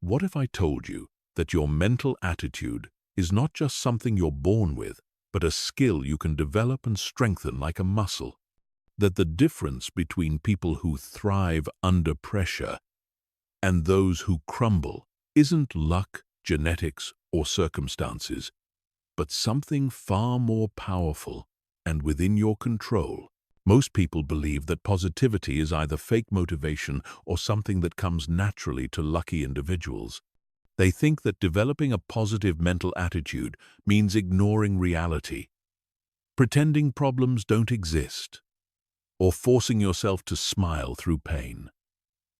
What if I told you that your mental attitude is not just something you're born with, but a skill you can develop and strengthen like a muscle? That the difference between people who thrive under pressure and those who crumble isn't luck, genetics, or circumstances, but something far more powerful and within your control. Most people believe that positivity is either fake motivation or something that comes naturally to lucky individuals. They think that developing a positive mental attitude means ignoring reality, pretending problems don't exist, or forcing yourself to smile through pain.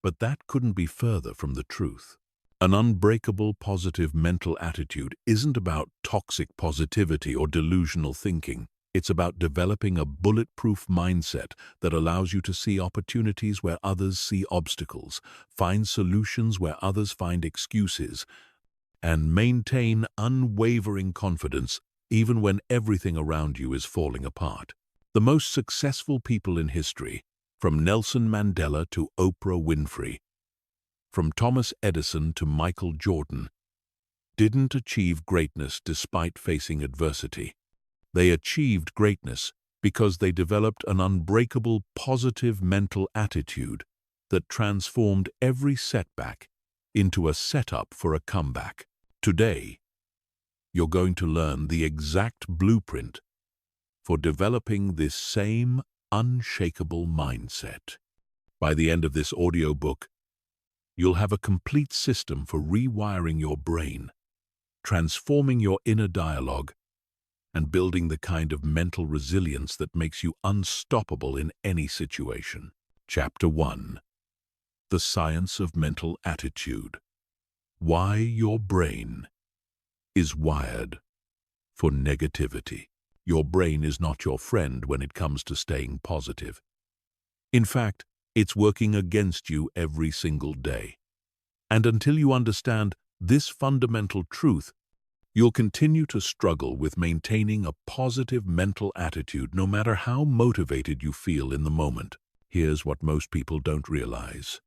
But that couldn't be further from the truth. An unbreakable positive mental attitude isn't about toxic positivity or delusional thinking. It's about developing a bulletproof mindset that allows you to see opportunities where others see obstacles, find solutions where others find excuses, and maintain unwavering confidence even when everything around you is falling apart. The most successful people in history, from Nelson Mandela to Oprah Winfrey, from Thomas Edison to Michael Jordan, didn't achieve greatness despite facing adversity. They achieved greatness because they developed an unbreakable positive mental attitude that transformed every setback into a setup for a comeback. Today, you're going to learn the exact blueprint for developing this same unshakable mindset. By the end of this audiobook, you'll have a complete system for rewiring your brain, transforming your inner dialogue, and building the kind of mental resilience that makes you unstoppable in any situation. Chapter 1. The Science of Mental Attitude. Why your brain is wired for negativity. Your brain is not your friend when it comes to staying positive. In fact, it's working against you every single day. And until you understand this fundamental truth, you'll continue to struggle with maintaining a positive mental attitude no matter how motivated you feel in the moment. Here's what most people don't realize.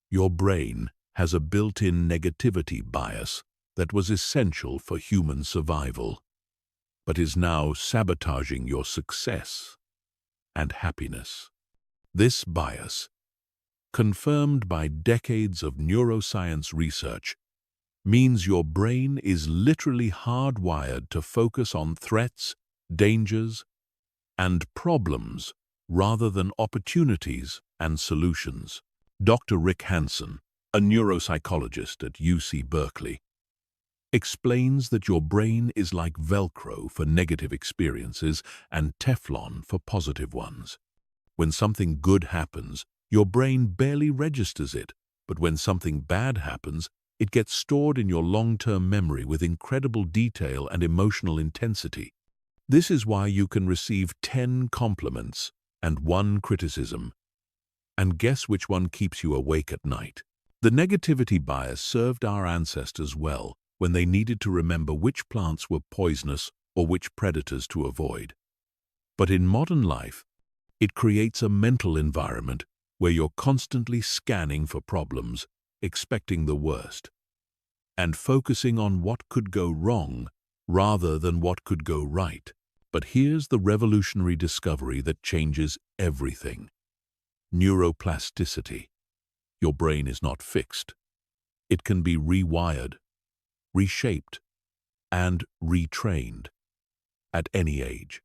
Your brain has a built-in negativity bias that was essential for human survival, but is now sabotaging your success and happiness. This bias, confirmed by decades of neuroscience research, means your brain is literally hardwired to focus on threats, dangers, and problems rather than opportunities and solutions. Dr. Rick Hanson, a neuropsychologist at UC Berkeley, explains that your brain is like Velcro for negative experiences and Teflon for positive ones. When something good happens, your brain barely registers it, but when something bad happens, it gets stored in your long-term memory with incredible detail and emotional intensity. This is why you can receive 10 compliments and 1 criticism. And guess which one keeps you awake at night? The negativity bias served our ancestors well when they needed to remember which plants were poisonous or which predators to avoid. But in modern life, it creates a mental environment where you're constantly scanning for problems, expecting the worst, and focusing on what could go wrong rather than what could go right. But here's the revolutionary discovery that changes everything. Neuroplasticity. Your brain is not fixed. It can be rewired, reshaped, and retrained at any age.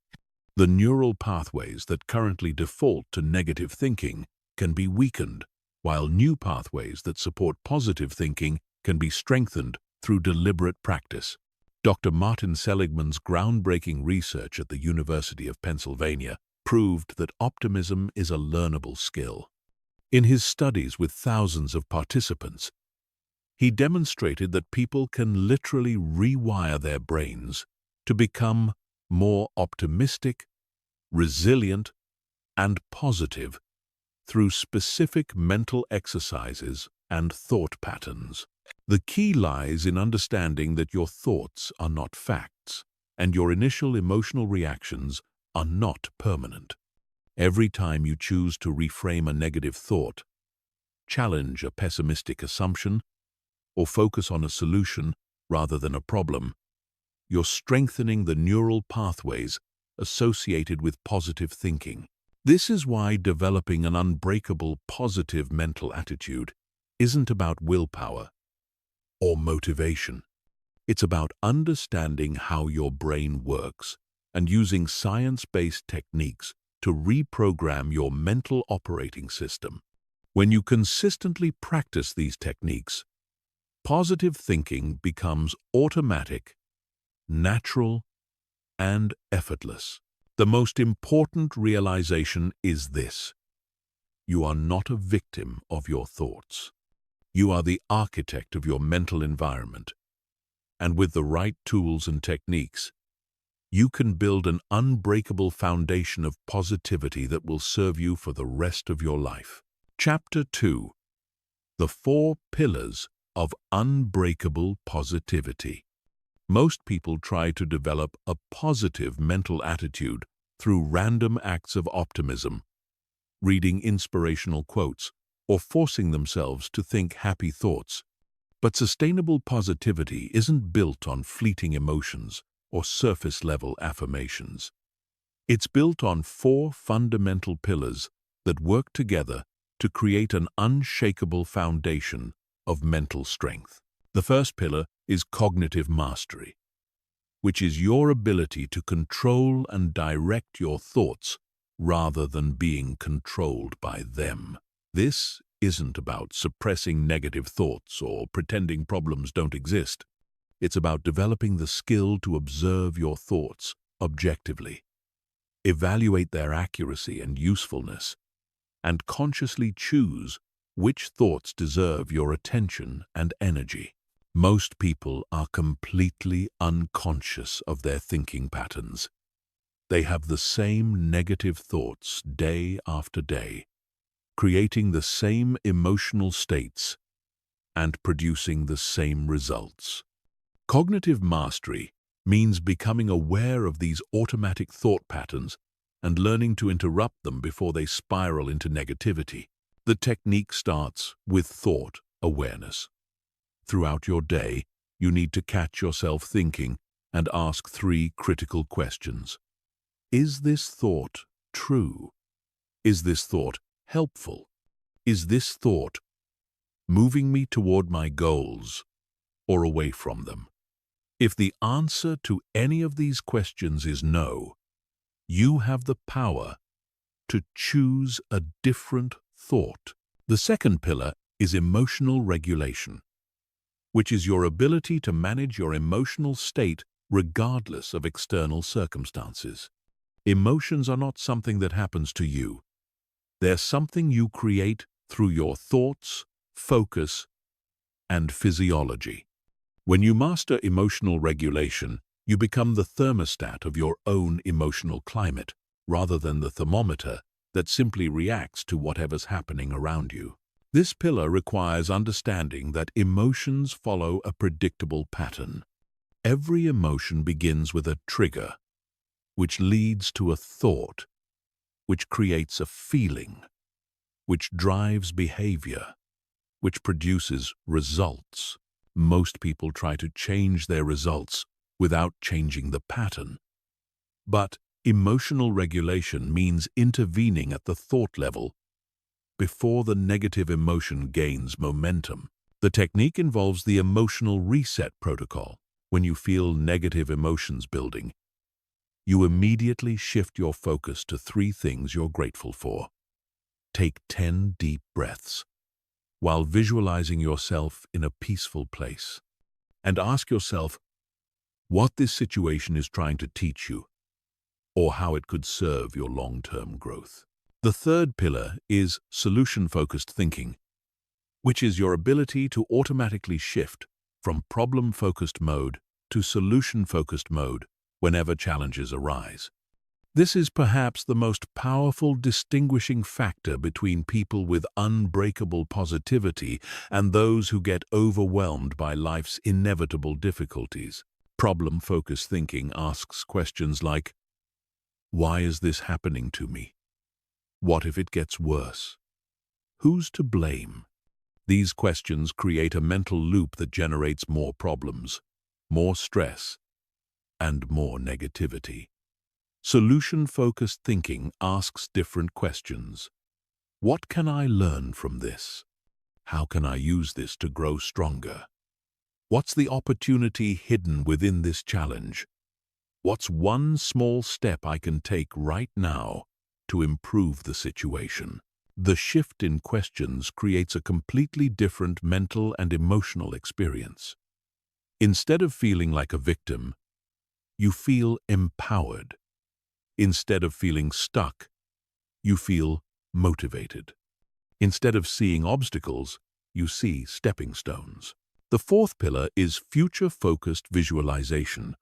The neural pathways that currently default to negative thinking can be weakened, while new pathways that support positive thinking can be strengthened through deliberate practice. Dr. Martin Seligman's groundbreaking research at the University of Pennsylvania proved that optimism is a learnable skill. In his studies with thousands of participants, he demonstrated that people can literally rewire their brains to become more optimistic, resilient, and positive through specific mental exercises and thought patterns. The key lies in understanding that your thoughts are not facts, and your initial emotional reactions are not permanent. Every time you choose to reframe a negative thought, challenge a pessimistic assumption, or focus on a solution rather than a problem, you're strengthening the neural pathways associated with positive thinking. This is why developing an unbreakable positive mental attitude isn't about willpower or motivation. It's about understanding how your brain works and using science-based techniques to reprogram your mental operating system. When you consistently practice these techniques, positive thinking becomes automatic, natural, and effortless. The most important realization is this: you are not a victim of your thoughts. You are the architect of your mental environment. And with the right tools and techniques, you can build an unbreakable foundation of positivity that will serve you for the rest of your life. Chapter 2: The 4 Pillars of Unbreakable Positivity. Most people try to develop a positive mental attitude through random acts of optimism, reading inspirational quotes, or forcing themselves to think happy thoughts. But sustainable positivity isn't built on fleeting emotions or surface-level affirmations. It's built on 4 fundamental pillars that work together to create an unshakable foundation of mental strength. The first pillar is cognitive mastery, which is your ability to control and direct your thoughts rather than being controlled by them. This isn't about suppressing negative thoughts or pretending problems don't exist. It's about developing the skill to observe your thoughts objectively, evaluate their accuracy and usefulness, and consciously choose which thoughts deserve your attention and energy. Most people are completely unconscious of their thinking patterns. They have the same negative thoughts day after day, creating the same emotional states and producing the same results. Cognitive mastery means becoming aware of these automatic thought patterns and learning to interrupt them before they spiral into negativity. The technique starts with thought awareness. Throughout your day, you need to catch yourself thinking and ask 3 critical questions. Is this thought true? Is this thought helpful? Is this thought moving me toward my goals or away from them? If the answer to any of these questions is no, you have the power to choose a different thought. The second pillar is emotional regulation, which is your ability to manage your emotional state regardless of external circumstances. Emotions are not something that happens to you. They're something you create through your thoughts, focus, and physiology. When you master emotional regulation, you become the thermostat of your own emotional climate, rather than the thermometer that simply reacts to whatever's happening around you. This pillar requires understanding that emotions follow a predictable pattern. Every emotion begins with a trigger, which leads to a thought, which creates a feeling, which drives behavior, which produces results. Most people try to change their results without changing the pattern. But emotional regulation means intervening at the thought level before the negative emotion gains momentum. The technique involves the emotional reset protocol. When you feel negative emotions building, you immediately shift your focus to 3 things you're grateful for. Take 10 deep breaths while visualizing yourself in a peaceful place, and ask yourself what this situation is trying to teach you or how it could serve your long-term growth. The third pillar is solution-focused thinking, which is your ability to automatically shift from problem-focused mode to solution-focused mode whenever challenges arise. This is perhaps the most powerful distinguishing factor between people with unbreakable positivity and those who get overwhelmed by life's inevitable difficulties. Problem-focused thinking asks questions like, why is this happening to me? What if it gets worse? Who's to blame? These questions create a mental loop that generates more problems, more stress, and more negativity. Solution-focused thinking asks different questions. What can I learn from this? How can I use this to grow stronger? What's the opportunity hidden within this challenge? What's one small step I can take right now to improve the situation? The shift in questions creates a completely different mental and emotional experience. Instead of feeling like a victim, you feel empowered. Instead of feeling stuck, you feel motivated. Instead of seeing obstacles, you see stepping stones. The fourth pillar is future-focused visualization,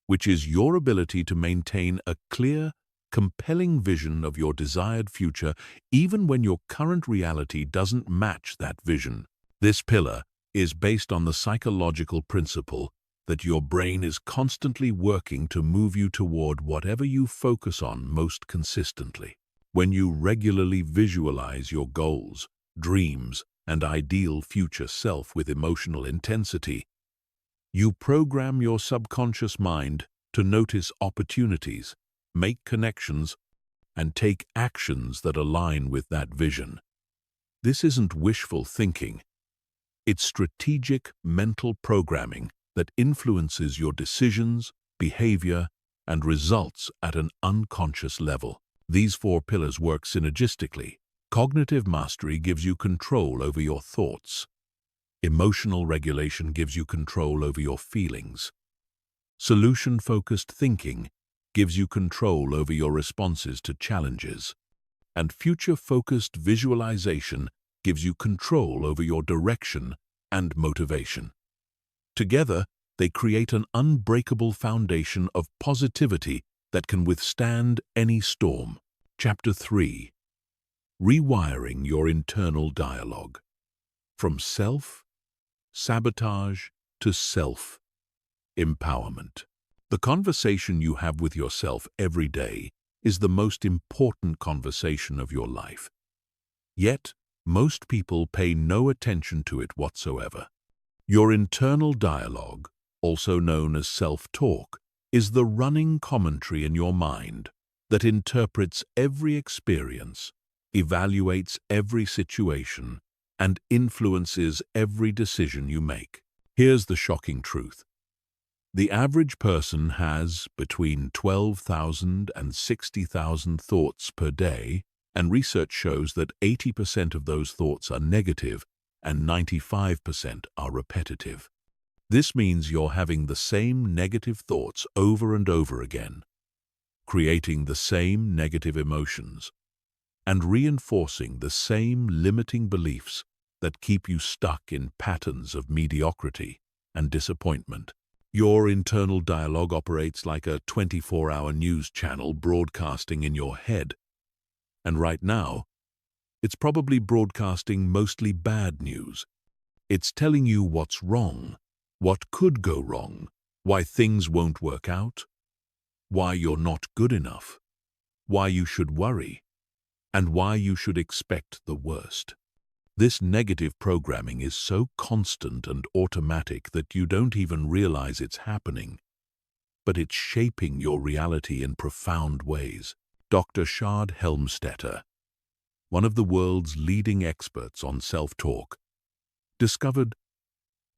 which is your ability to maintain a clear, compelling vision of your desired future even when your current reality doesn't match that vision. This pillar is based on the psychological principle that your brain is constantly working to move you toward whatever you focus on most consistently. When you regularly visualize your goals, dreams, and ideal future self with emotional intensity, you program your subconscious mind to notice opportunities, make connections, and take actions that align with that vision. This isn't wishful thinking. It's strategic mental programming that influences your decisions, behavior, and results at an unconscious level. These four pillars work synergistically. Cognitive mastery gives you control over your thoughts. Emotional regulation gives you control over your feelings. Solution-focused thinking gives you control over your responses to challenges. And future-focused visualization gives you control over your direction and motivation. Together, they create an unbreakable foundation of positivity that can withstand any storm. Chapter 3. Rewiring your internal dialogue. From self-sabotage to self-empowerment. The conversation you have with yourself every day is the most important conversation of your life. Yet, most people pay no attention to it whatsoever. Your internal dialogue, also known as self-talk, is the running commentary in your mind that interprets every experience, evaluates every situation, and influences every decision you make. Here's the shocking truth. The average person has between 12,000 and 60,000 thoughts per day, and research shows that 80% of those thoughts are negative and 95% are repetitive. This means you're having the same negative thoughts over and over again, creating the same negative emotions, and reinforcing the same limiting beliefs that keep you stuck in patterns of mediocrity and disappointment. Your internal dialogue operates like a 24-hour news channel broadcasting in your head. And right now, it's probably broadcasting mostly bad news. It's telling you what's wrong, what could go wrong, why things won't work out, why you're not good enough, why you should worry, and why you should expect the worst. This negative programming is so constant and automatic that you don't even realize it's happening, but it's shaping your reality in profound ways. Dr. Shad Helmstetter, one of the world's leading experts on self-talk, discovered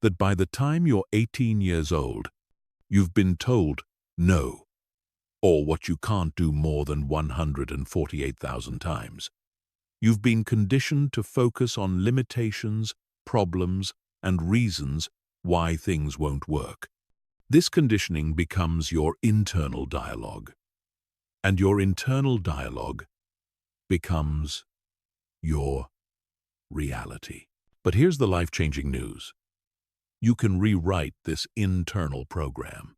that by the time you're 18 years old, you've been told no, or what you can't do more than 148,000 times. You've been conditioned to focus on limitations, problems, and reasons why things won't work. This conditioning becomes your internal dialogue, and your internal dialogue becomes your reality. But here's the life-changing news. You can rewrite this internal program.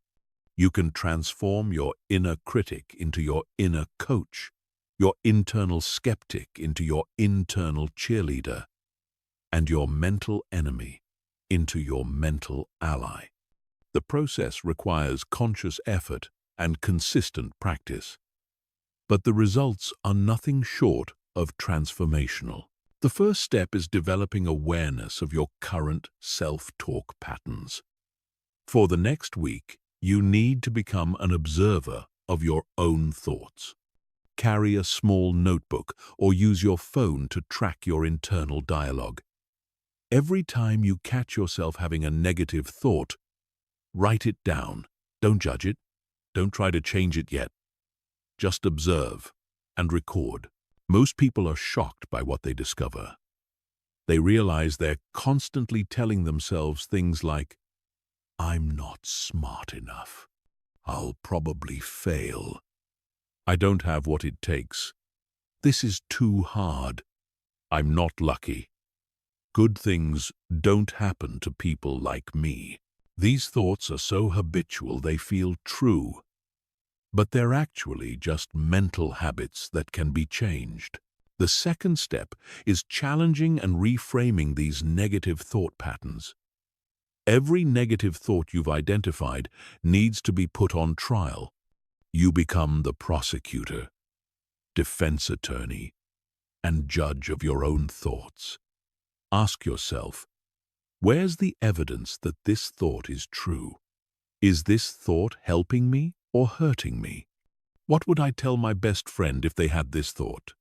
You can transform your inner critic into your inner coach, your internal skeptic into your internal cheerleader, and your mental enemy into your mental ally. The process requires conscious effort and consistent practice, but the results are nothing short of transformational. The first step is developing awareness of your current self-talk patterns. For the next week, you need to become an observer of your own thoughts. Carry a small notebook or use your phone to track your internal dialogue. Every time you catch yourself having a negative thought, write it down. Don't judge it. Don't try to change it yet. Just observe and record. Most people are shocked by what they discover. They realize they're constantly telling themselves things like, "I'm not smart enough. I'll probably fail. I don't have what it takes. This is too hard. I'm not lucky. Good things don't happen to people like me." These thoughts are so habitual they feel true, but they're actually just mental habits that can be changed. The second step is challenging and reframing these negative thought patterns. Every negative thought you've identified needs to be put on trial. You become the prosecutor, defense attorney, and judge of your own thoughts. Ask yourself, where's the evidence that this thought is true? Is this thought helping me or hurting me? What would I tell my best friend if they had this thought?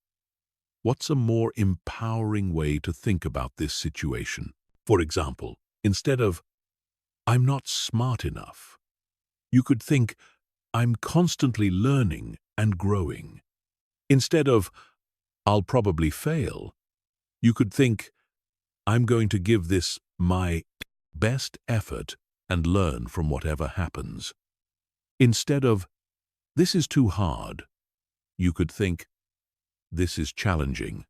What's a more empowering way to think about this situation? For example, instead of, "I'm not smart enough," you could think, "I'm constantly learning and growing." Instead of, "I'll probably fail," you could think, "I'm going to give this my best effort and learn from whatever happens." Instead of, "This is too hard," you could think, "This is challenging,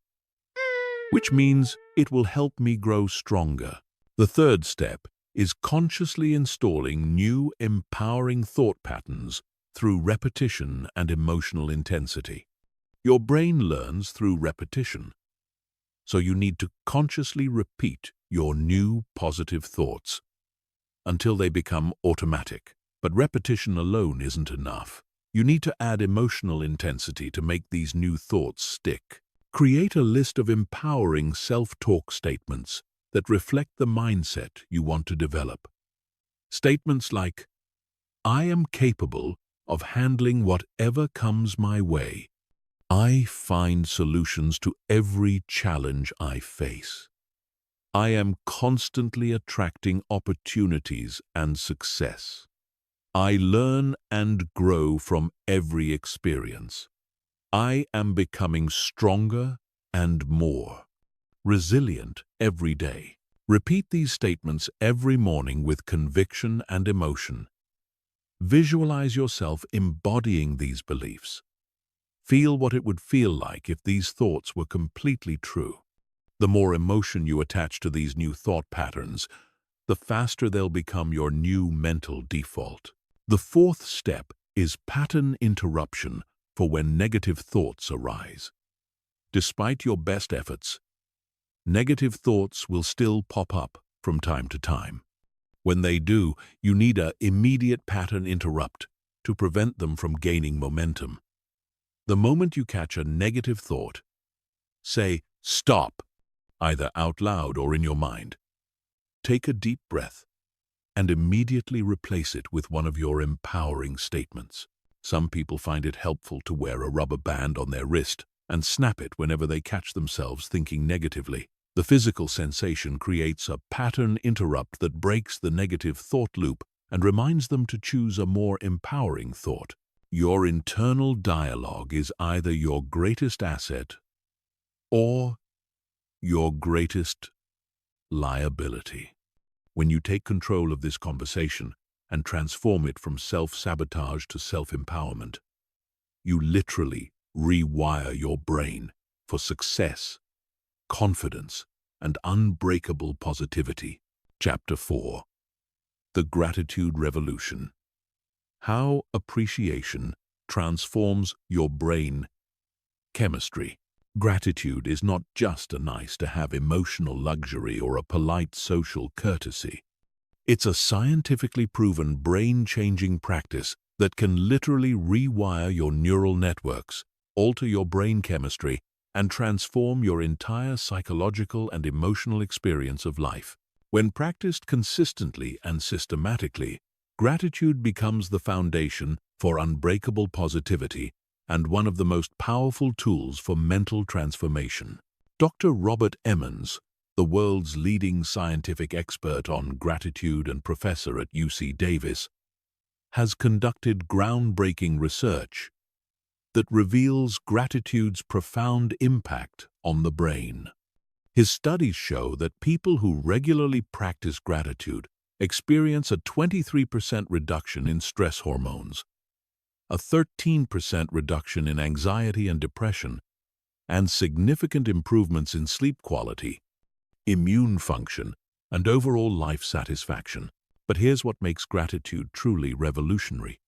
which means it will help me grow stronger." The third step is consciously installing new, empowering thought patterns through repetition and emotional intensity. Your brain learns through repetition, so you need to consciously repeat your new positive thoughts until they become automatic. But repetition alone isn't enough. You need to add emotional intensity to make these new thoughts stick. Create a list of empowering self-talk statements that reflect the mindset you want to develop. Statements like, "I am capable of handling whatever comes my way. I find solutions to every challenge I face. I am constantly attracting opportunities and success. I learn and grow from every experience. I am becoming stronger and more resilient every day." Repeat these statements every morning with conviction and emotion. Visualize yourself embodying these beliefs. Feel what it would feel like if these thoughts were completely true. The more emotion you attach to these new thought patterns, the faster they'll become your new mental default. The fourth step is pattern interruption for when negative thoughts arise. Despite your best efforts, negative thoughts will still pop up from time to time. When they do, you need an immediate pattern interrupt to prevent them from gaining momentum. The moment you catch a negative thought, say, "Stop," either out loud or in your mind. Take a deep breath and immediately replace it with one of your empowering statements. Some people find it helpful to wear a rubber band on their wrist and snap it whenever they catch themselves thinking negatively. The physical sensation creates a pattern interrupt that breaks the negative thought loop and reminds them to choose a more empowering thought. Your internal dialogue is either your greatest asset or your greatest liability. When you take control of this conversation and transform it from self-sabotage to self-empowerment, you literally rewire your brain for success, confidence, and unbreakable positivity. Chapter 4. The Gratitude Revolution. How appreciation transforms your brain chemistry. Gratitude is not just a nice-to-have emotional luxury or a polite social courtesy. It's a scientifically proven brain-changing practice that can literally rewire your neural networks, alter your brain chemistry, and transform your entire psychological and emotional experience of life. When practiced consistently and systematically, gratitude becomes the foundation for unbreakable positivity and one of the most powerful tools for mental transformation. Dr. Robert Emmons, the world's leading scientific expert on gratitude and professor at UC Davis, has conducted groundbreaking research that reveals gratitude's profound impact on the brain. His studies show that people who regularly practice gratitude experience a 23% reduction in stress hormones, a 13% reduction in anxiety and depression, and significant improvements in sleep quality, immune function, and overall life satisfaction. But here's what makes gratitude truly revolutionary.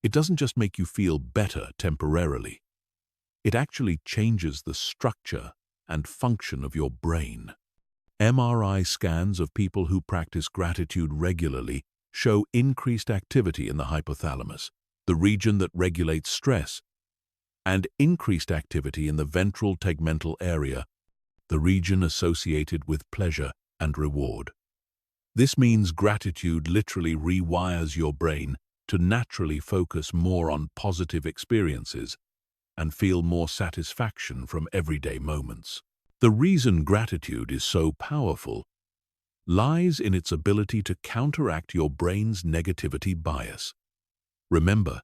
It doesn't just make you feel better temporarily. It actually changes the structure and function of your brain. MRI scans of people who practice gratitude regularly show increased activity in the hypothalamus, the region that regulates stress, and increased activity in the ventral tegmental area, the region associated with pleasure and reward. This means gratitude literally rewires your brain to naturally focus more on positive experiences and feel more satisfaction from everyday moments. The reason gratitude is so powerful lies in its ability to counteract your brain's negativity bias. Remember,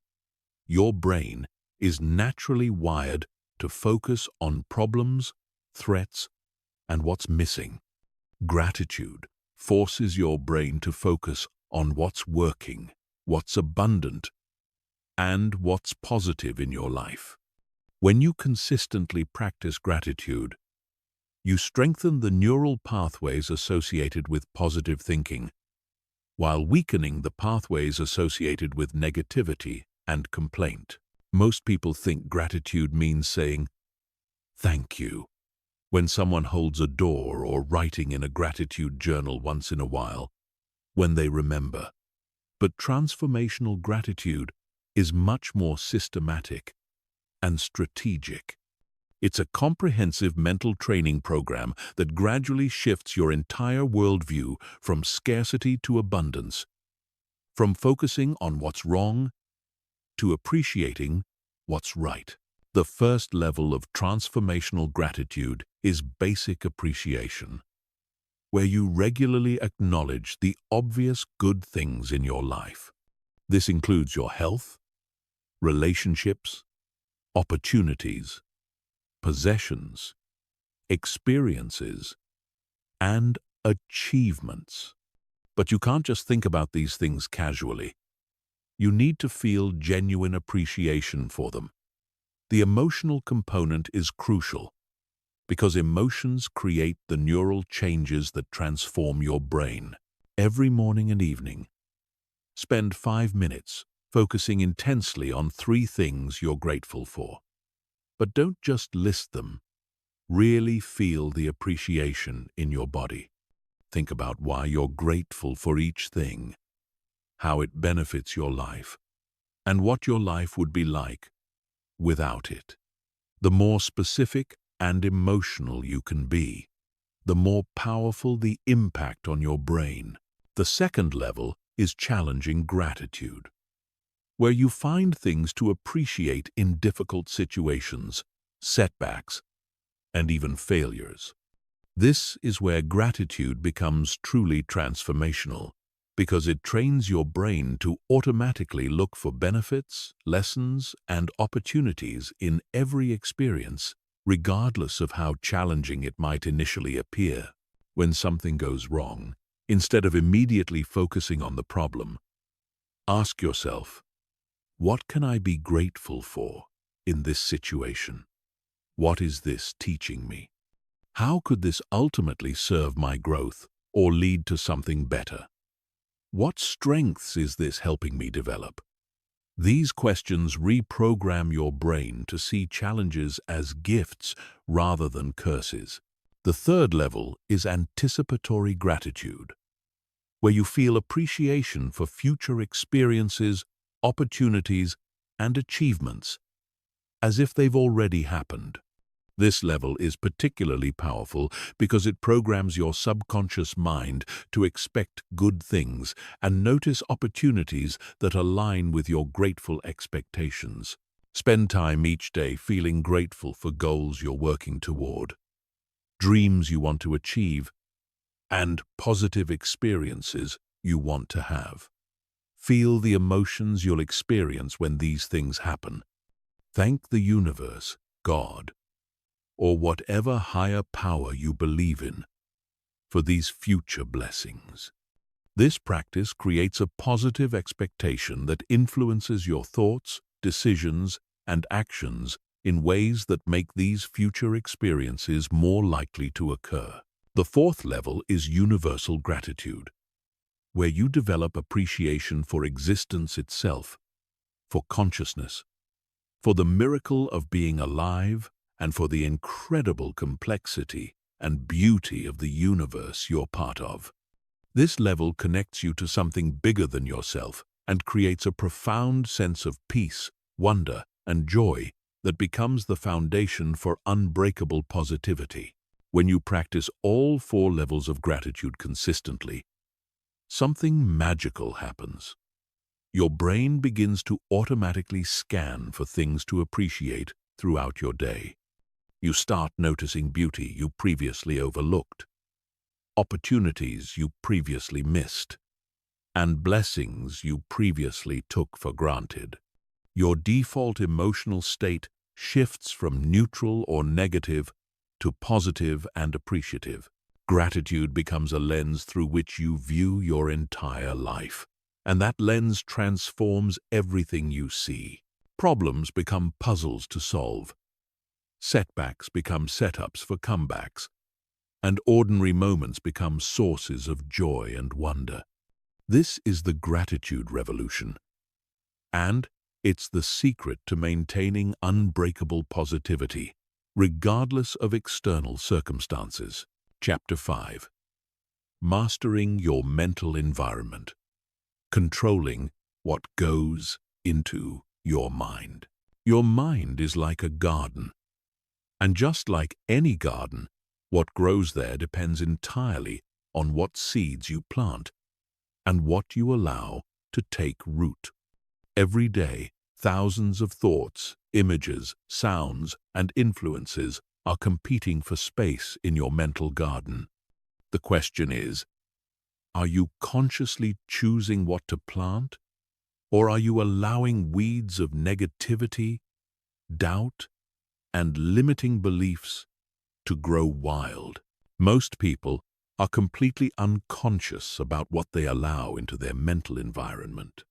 your brain is naturally wired to focus on problems, threats, and what's missing. Gratitude forces your brain to focus on what's working, what's abundant, and what's positive in your life. When you consistently practice gratitude, you strengthen the neural pathways associated with positive thinking, while weakening the pathways associated with negativity and complaint. Most people think gratitude means saying, "Thank you," when someone holds a door, or writing in a gratitude journal once in a while, when they remember. But transformational gratitude is much more systematic and strategic. It's a comprehensive mental training program that gradually shifts your entire worldview from scarcity to abundance, from focusing on what's wrong to appreciating what's right. The first level of transformational gratitude is basic appreciation, where you regularly acknowledge the obvious good things in your life. This includes your health, relationships, opportunities, possessions, experiences, and achievements. But you can't just think about these things casually. You need to feel genuine appreciation for them. The emotional component is crucial, because emotions create the neural changes that transform your brain. Every morning and evening, spend 5 minutes focusing intensely on 3 things you're grateful for. But don't just list them. Really feel the appreciation in your body. Think about why you're grateful for each thing, how it benefits your life, and what your life would be like without it. The more specific and emotional you can be, the more powerful the impact on your brain. The second level is challenging gratitude, where you find things to appreciate in difficult situations, setbacks, and even failures. This is where gratitude becomes truly transformational, because it trains your brain to automatically look for benefits, lessons, and opportunities in every experience, regardless of how challenging it might initially appear. When something goes wrong, instead of immediately focusing on the problem, ask yourself, what can I be grateful for in this situation? What is this teaching me? How could this ultimately serve my growth or lead to something better? What strengths is this helping me develop? These questions reprogram your brain to see challenges as gifts rather than curses. The third level is anticipatory gratitude, where you feel appreciation for future experiences, opportunities, and achievements, as if they've already happened. This level is particularly powerful because it programs your subconscious mind to expect good things and notice opportunities that align with your grateful expectations. Spend time each day feeling grateful for goals you're working toward, dreams you want to achieve, and positive experiences you want to have. Feel the emotions you'll experience when these things happen. Thank the universe, God, or whatever higher power you believe in for these future blessings. This practice creates a positive expectation that influences your thoughts, decisions, and actions in ways that make these future experiences more likely to occur. The fourth level is universal gratitude, where you develop appreciation for existence itself, for consciousness, for the miracle of being alive, and for the incredible complexity and beauty of the universe you're part of. This level connects you to something bigger than yourself and creates a profound sense of peace, wonder, and joy that becomes the foundation for unbreakable positivity. When you practice all four levels of gratitude consistently, something magical happens. Your brain begins to automatically scan for things to appreciate throughout your day. You start noticing beauty you previously overlooked, opportunities you previously missed, and blessings you previously took for granted. Your default emotional state shifts from neutral or negative to positive and appreciative. Gratitude becomes a lens through which you view your entire life, and that lens transforms everything you see. Problems become puzzles to solve. Setbacks become setups for comebacks, and ordinary moments become sources of joy and wonder. This is the gratitude revolution, and it's the secret to maintaining unbreakable positivity, regardless of external circumstances. Chapter 5. Mastering your mental environment. Controlling what goes into your mind. Your mind is like a garden, and just like any garden, what grows there depends entirely on what seeds you plant and what you allow to take root. Every day, thousands of thoughts, images, sounds, and influences are competing for space in your mental garden. The question is, are you consciously choosing what to plant, or are you allowing weeds of negativity, doubt, and limiting beliefs to grow wild? Most people are completely unconscious about what they allow into their mental environment.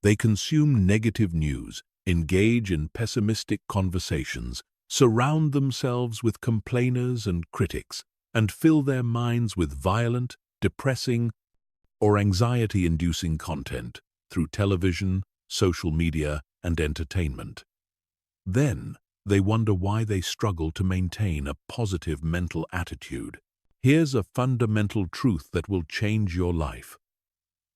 They consume negative news, engage in pessimistic conversations, surround themselves with complainers and critics, and fill their minds with violent, depressing, or anxiety-inducing content through television, social media, and entertainment. Then, they wonder why they struggle to maintain a positive mental attitude. Here's a fundamental truth that will change your life.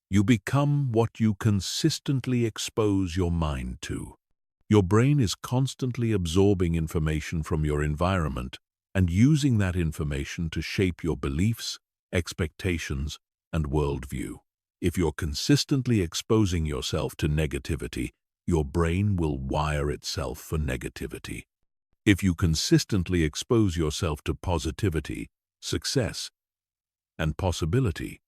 You become what you consistently expose your mind to. Your brain is constantly absorbing information from your environment and using that information to shape your beliefs, expectations, and worldview. If you're consistently exposing yourself to negativity, your brain will wire itself for negativity. If you consistently expose yourself to positivity, success, and possibility,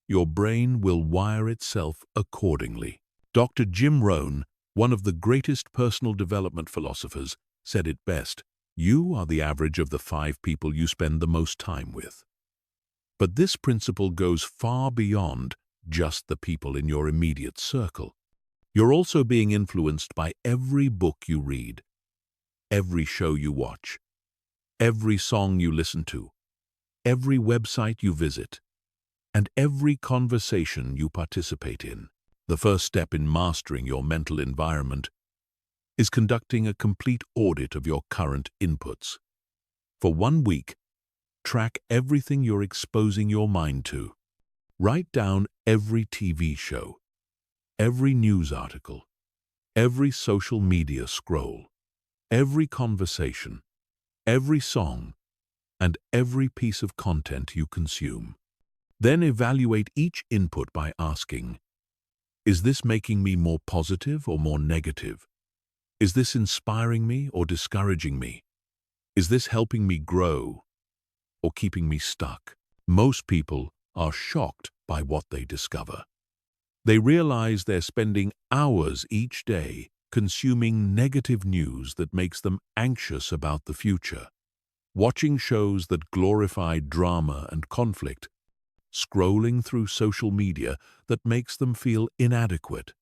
your brain will wire itself accordingly. Dr. Jim Rohn, one of the greatest personal development philosophers, said it best: you are the average of the 5 people you spend the most time with. But this principle goes far beyond just the people in your immediate circle. You're also being influenced by every book you read, every show you watch, every song you listen to, every website you visit, and every conversation you participate in. The first step in mastering your mental environment is conducting a complete audit of your current inputs. For 1 week, track everything you're exposing your mind to. Write down every TV show, every news article, every social media scroll, every conversation, every song, and every piece of content you consume. Then evaluate each input by asking, is this making me more positive or more negative? Is this inspiring me or discouraging me? Is this helping me grow or keeping me stuck? Most people are shocked by what they discover. They realize they're spending hours each day consuming negative news that makes them anxious about the future, watching shows that glorify drama and conflict, scrolling through social media that makes them feel inadequate,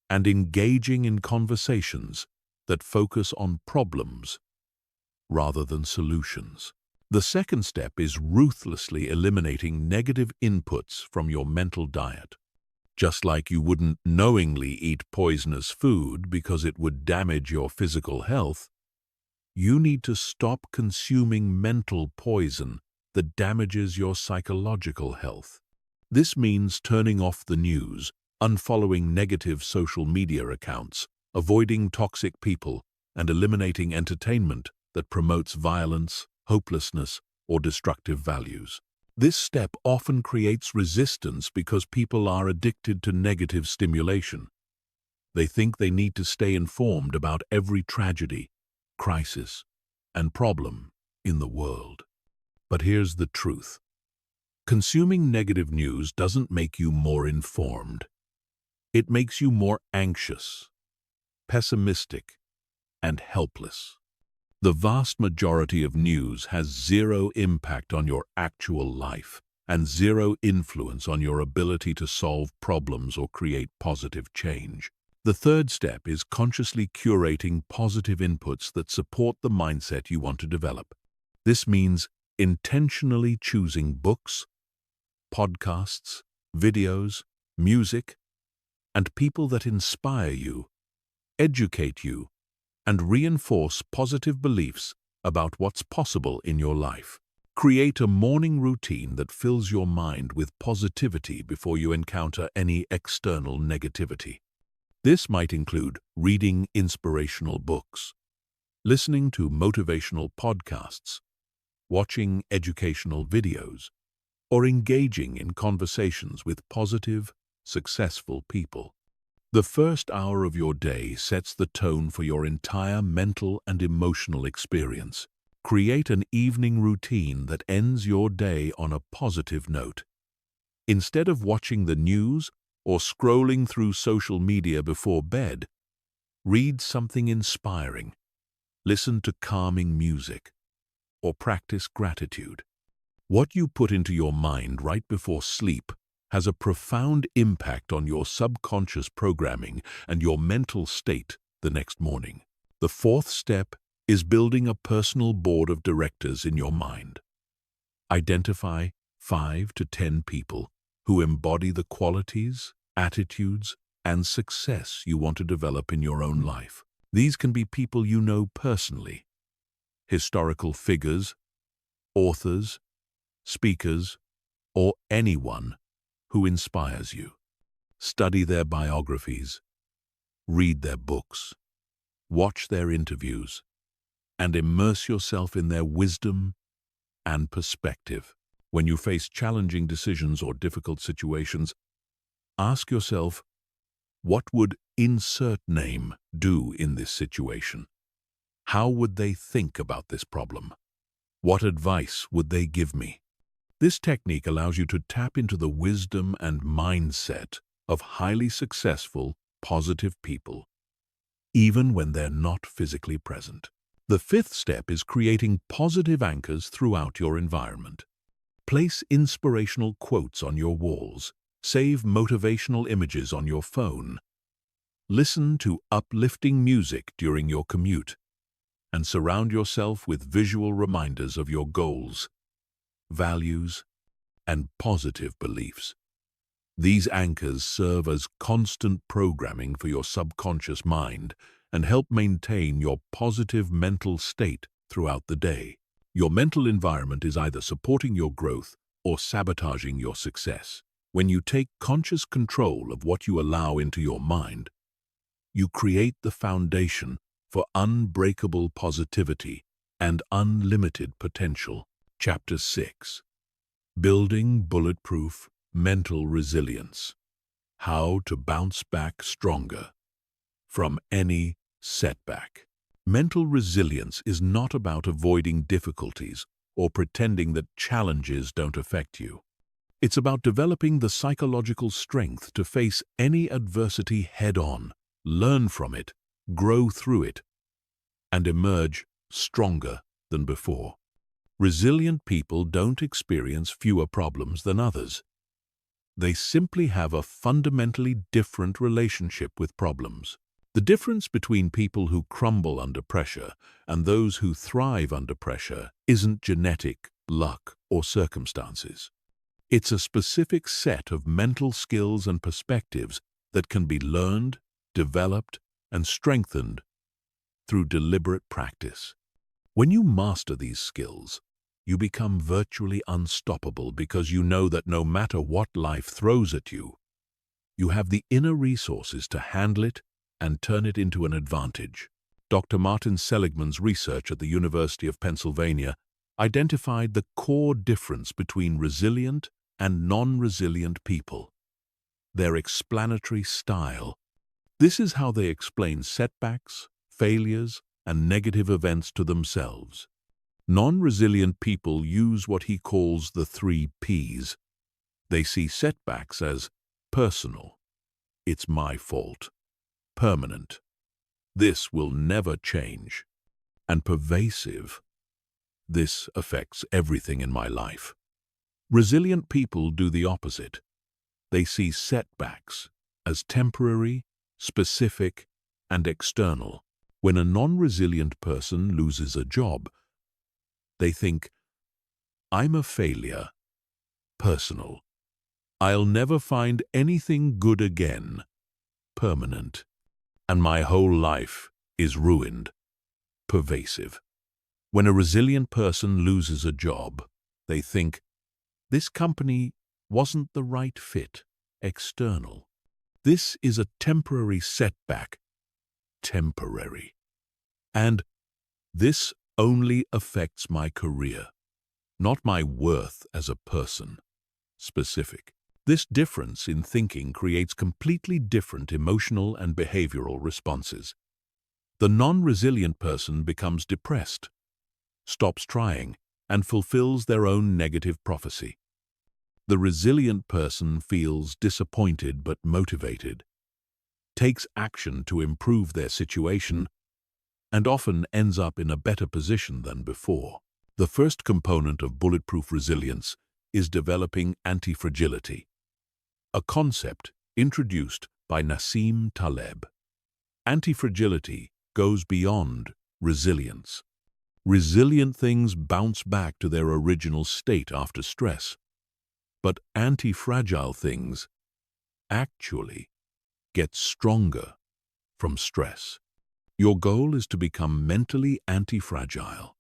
and engaging in conversations that focus on problems rather than solutions. The second step is ruthlessly eliminating negative inputs from your mental diet. Just like you wouldn't knowingly eat poisonous food because it would damage your physical health, you need to stop consuming mental poison that damages your psychological health. This means turning off the news, unfollowing negative social media accounts, avoiding toxic people, and eliminating entertainment that promotes violence, hopelessness, or destructive values. This step often creates resistance because people are addicted to negative stimulation. They think they need to stay informed about every tragedy, crisis, and problem in the world. But here's the truth. Consuming negative news doesn't make you more informed. It makes you more anxious, pessimistic, and helpless. The vast majority of news has zero impact on your actual life and zero influence on your ability to solve problems or create positive change. The third step is consciously curating positive inputs that support the mindset you want to develop. This means intentionally choosing books, podcasts, videos, music, and people that inspire you, educate you, and reinforce positive beliefs about what's possible in your life. Create a morning routine that fills your mind with positivity before you encounter any external negativity. This might include reading inspirational books, listening to motivational podcasts, watching educational videos, or engaging in conversations with positive, successful people. The first hour of your day sets the tone for your entire mental and emotional experience. Create an evening routine that ends your day on a positive note. Instead of watching the news or scrolling through social media before bed, read something inspiring, listen to calming music, or practice gratitude. What you put into your mind right before sleep has a profound impact on your subconscious programming and your mental state the next morning. The fourth step is building a personal board of directors in your mind. Identify 5 to 10 people who embody the qualities, attitudes, and success you want to develop in your own life. These can be people you know personally, historical figures, authors, speakers, or anyone who inspires you. Study their biographies, read their books, watch their interviews, and immerse yourself in their wisdom and perspective. When you face challenging decisions or difficult situations, ask yourself, what would insert name do in this situation? How would they think about this problem? What advice would they give me? This technique allows you to tap into the wisdom and mindset of highly successful, positive people, even when they're not physically present. The fifth step is creating positive anchors throughout your environment. Place inspirational quotes on your walls, save motivational images on your phone, listen to uplifting music during your commute, and surround yourself with visual reminders of your goals, values, and positive beliefs. These anchors serve as constant programming for your subconscious mind and help maintain your positive mental state throughout the day. Your mental environment is either supporting your growth or sabotaging your success. When you take conscious control of what you allow into your mind, you create the foundation for unbreakable positivity and unlimited potential. Chapter 6. Building Bulletproof Mental Resilience. How to bounce back stronger from any setback. Mental resilience is not about avoiding difficulties or pretending that challenges don't affect you. It's about developing the psychological strength to face any adversity head-on, learn from it, grow through it, and emerge stronger than before. Resilient people don't experience fewer problems than others. They simply have a fundamentally different relationship with problems. The difference between people who crumble under pressure and those who thrive under pressure isn't genetic, luck, or circumstances. It's a specific set of mental skills and perspectives that can be learned, developed, and strengthened through deliberate practice. When you master these skills, you become virtually unstoppable because you know that no matter what life throws at you, you have the inner resources to handle it and turn it into an advantage. Dr. Martin Seligman's research at the University of Pennsylvania identified the core difference between resilient and non-resilient people: their explanatory style. This is how they explain setbacks, failures, and negative events to themselves. Non-resilient people use what he calls the 3 Ps. They see setbacks as personal, it's my fault; permanent, this will never change; and pervasive, this affects everything in my life. Resilient people do the opposite. They see setbacks as temporary, specific, and external. When a non-resilient person loses a job, they think, I'm a failure; personal, I'll never find anything good again; permanent, and my whole life is ruined; pervasive. When a resilient person loses a job, they think, this company wasn't the right fit; external, this is a temporary setback; temporary, and this only affects my career, not my worth as a person; specific. This difference in thinking creates completely different emotional and behavioral responses. The non-resilient person becomes depressed, stops trying, and fulfills their own negative prophecy. The resilient person feels disappointed but motivated, takes action to improve their situation, and often ends up in a better position than before. The first component of bulletproof resilience is developing anti-fragility, a concept introduced by Nassim Taleb. Anti-fragility goes beyond resilience. Resilient things bounce back to their original state after stress, but anti-fragile things actually get stronger from stress. Your goal is to become mentally anti-fragile,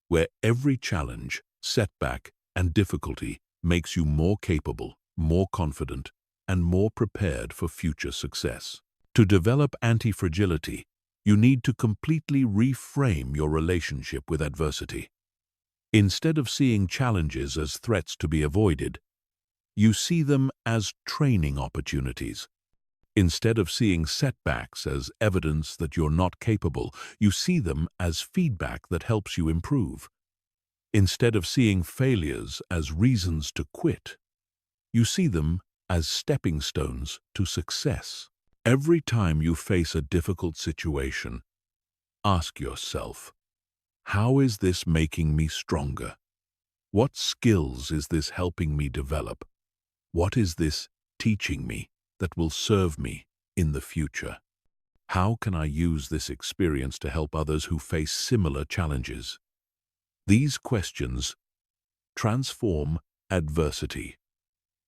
where every challenge, setback, and difficulty makes you more capable, more confident, and more prepared for future success. To develop anti-fragility, you need to completely reframe your relationship with adversity. Instead of seeing challenges as threats to be avoided, you see them as training opportunities. Instead of seeing setbacks as evidence that you're not capable, you see them as feedback that helps you improve. Instead of seeing failures as reasons to quit, you see them as stepping stones to success. Every time you face a difficult situation, ask yourself, how is this making me stronger? What skills is this helping me develop? What is this teaching me that will serve me in the future? How can I use this experience to help others who face similar challenges? These questions transform adversity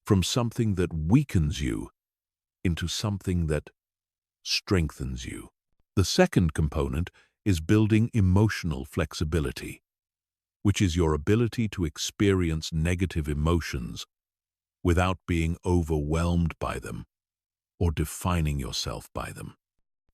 from something that weakens you into something that strengthens you. The second component is building emotional flexibility, which is your ability to experience negative emotions without being overwhelmed by them or defining yourself by them.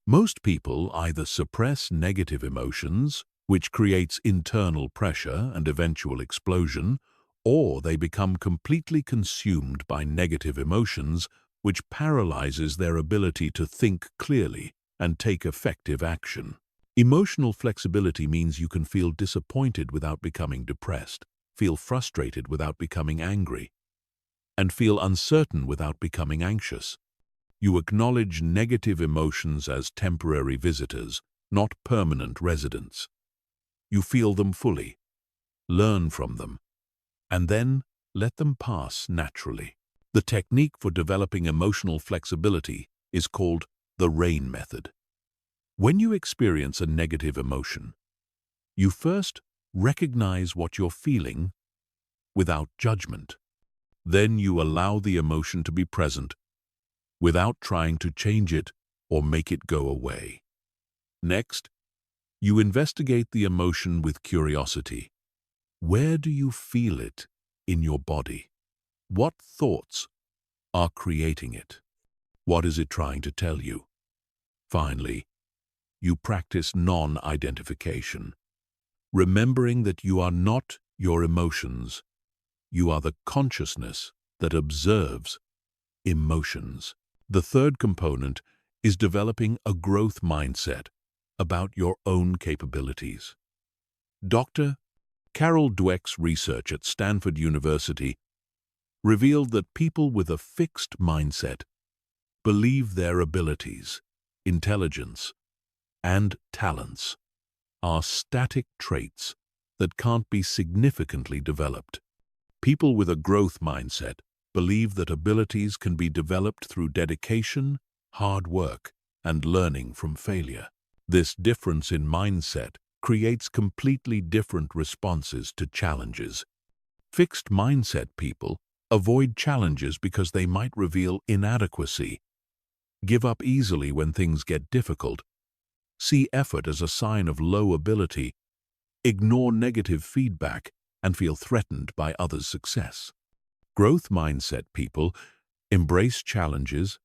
Most people either suppress negative emotions, which creates internal pressure and eventual explosion, or they become completely consumed by negative emotions, which paralyzes their ability to think clearly and take effective action. Emotional flexibility means you can feel disappointed without becoming depressed, feel frustrated without becoming angry, and feel uncertain without becoming anxious. You acknowledge negative emotions as temporary visitors, not permanent residents. You feel them fully, learn from them, and then let them pass naturally. The technique for developing emotional flexibility is called the RAIN method. When you experience a negative emotion, you first recognize what you're feeling without judgment. Then you allow the emotion to be present without trying to change it or make it go away. Next, you investigate the emotion with curiosity. Where do you feel it in your body? What thoughts are creating it? What is it trying to tell you? Finally, you practice non-identification, remembering that you are not your emotions. You are the consciousness that observes emotions. The third component is developing a growth mindset about your own capabilities. Dr. Carol Dweck's research at Stanford University revealed that people with a fixed mindset believe their abilities, intelligence, and talents are static traits that can't be significantly developed. People with a growth mindset believe that abilities can be developed through dedication, hard work, and learning from failure. This difference in mindset creates completely different responses to challenges. Fixed mindset people avoid challenges because they might reveal inadequacy, give up easily when things get difficult, see effort as a sign of low ability, ignore negative feedback, and feel threatened by others' success. Growth mindset people embrace challenges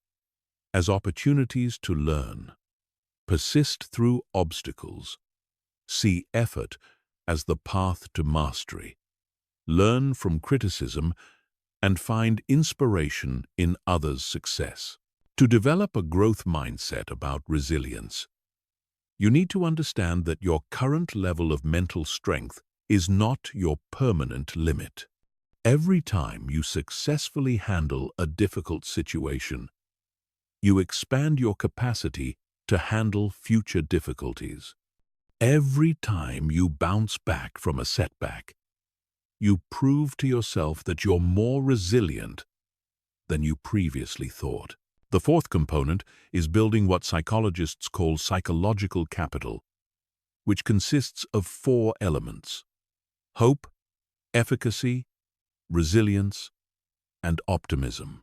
as opportunities to learn, persist through obstacles, see effort as the path to mastery, learn from criticism, and find inspiration in others' success. To develop a growth mindset about resilience, you need to understand that your current level of mental strength is not your permanent limit. Every time you successfully handle a difficult situation, you expand your capacity to handle future difficulties. Every time you bounce back from a setback, you prove to yourself that you're more resilient than you previously thought. The fourth component is building what psychologists call psychological capital, which consists of 4 elements: hope, efficacy, resilience, and optimism.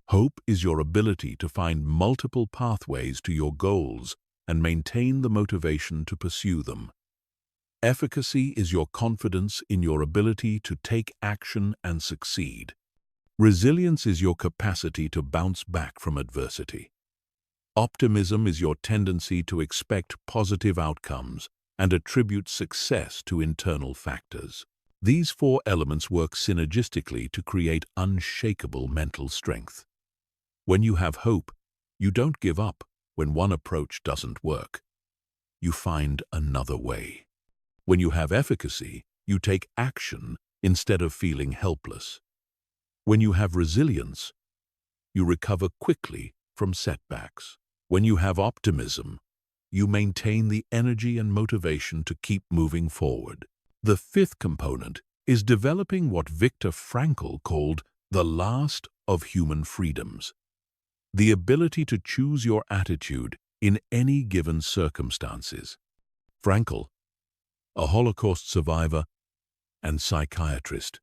Hope is your ability to find multiple pathways to your goals and maintain the motivation to pursue them. Efficacy is your confidence in your ability to take action and succeed. Resilience is your capacity to bounce back from adversity. Optimism is your tendency to expect positive outcomes and attribute success to internal factors. These 4 elements work synergistically to create unshakable mental strength. When you have hope, you don't give up when one approach doesn't work. You find another way. When you have efficacy, you take action instead of feeling helpless. When you have resilience, you recover quickly from setbacks. When you have optimism, you maintain the energy and motivation to keep moving forward. The 5th component is developing what Viktor Frankl called the last of human freedoms, the ability to choose your attitude in any given circumstances. Frankl, a Holocaust survivor and psychiatrist,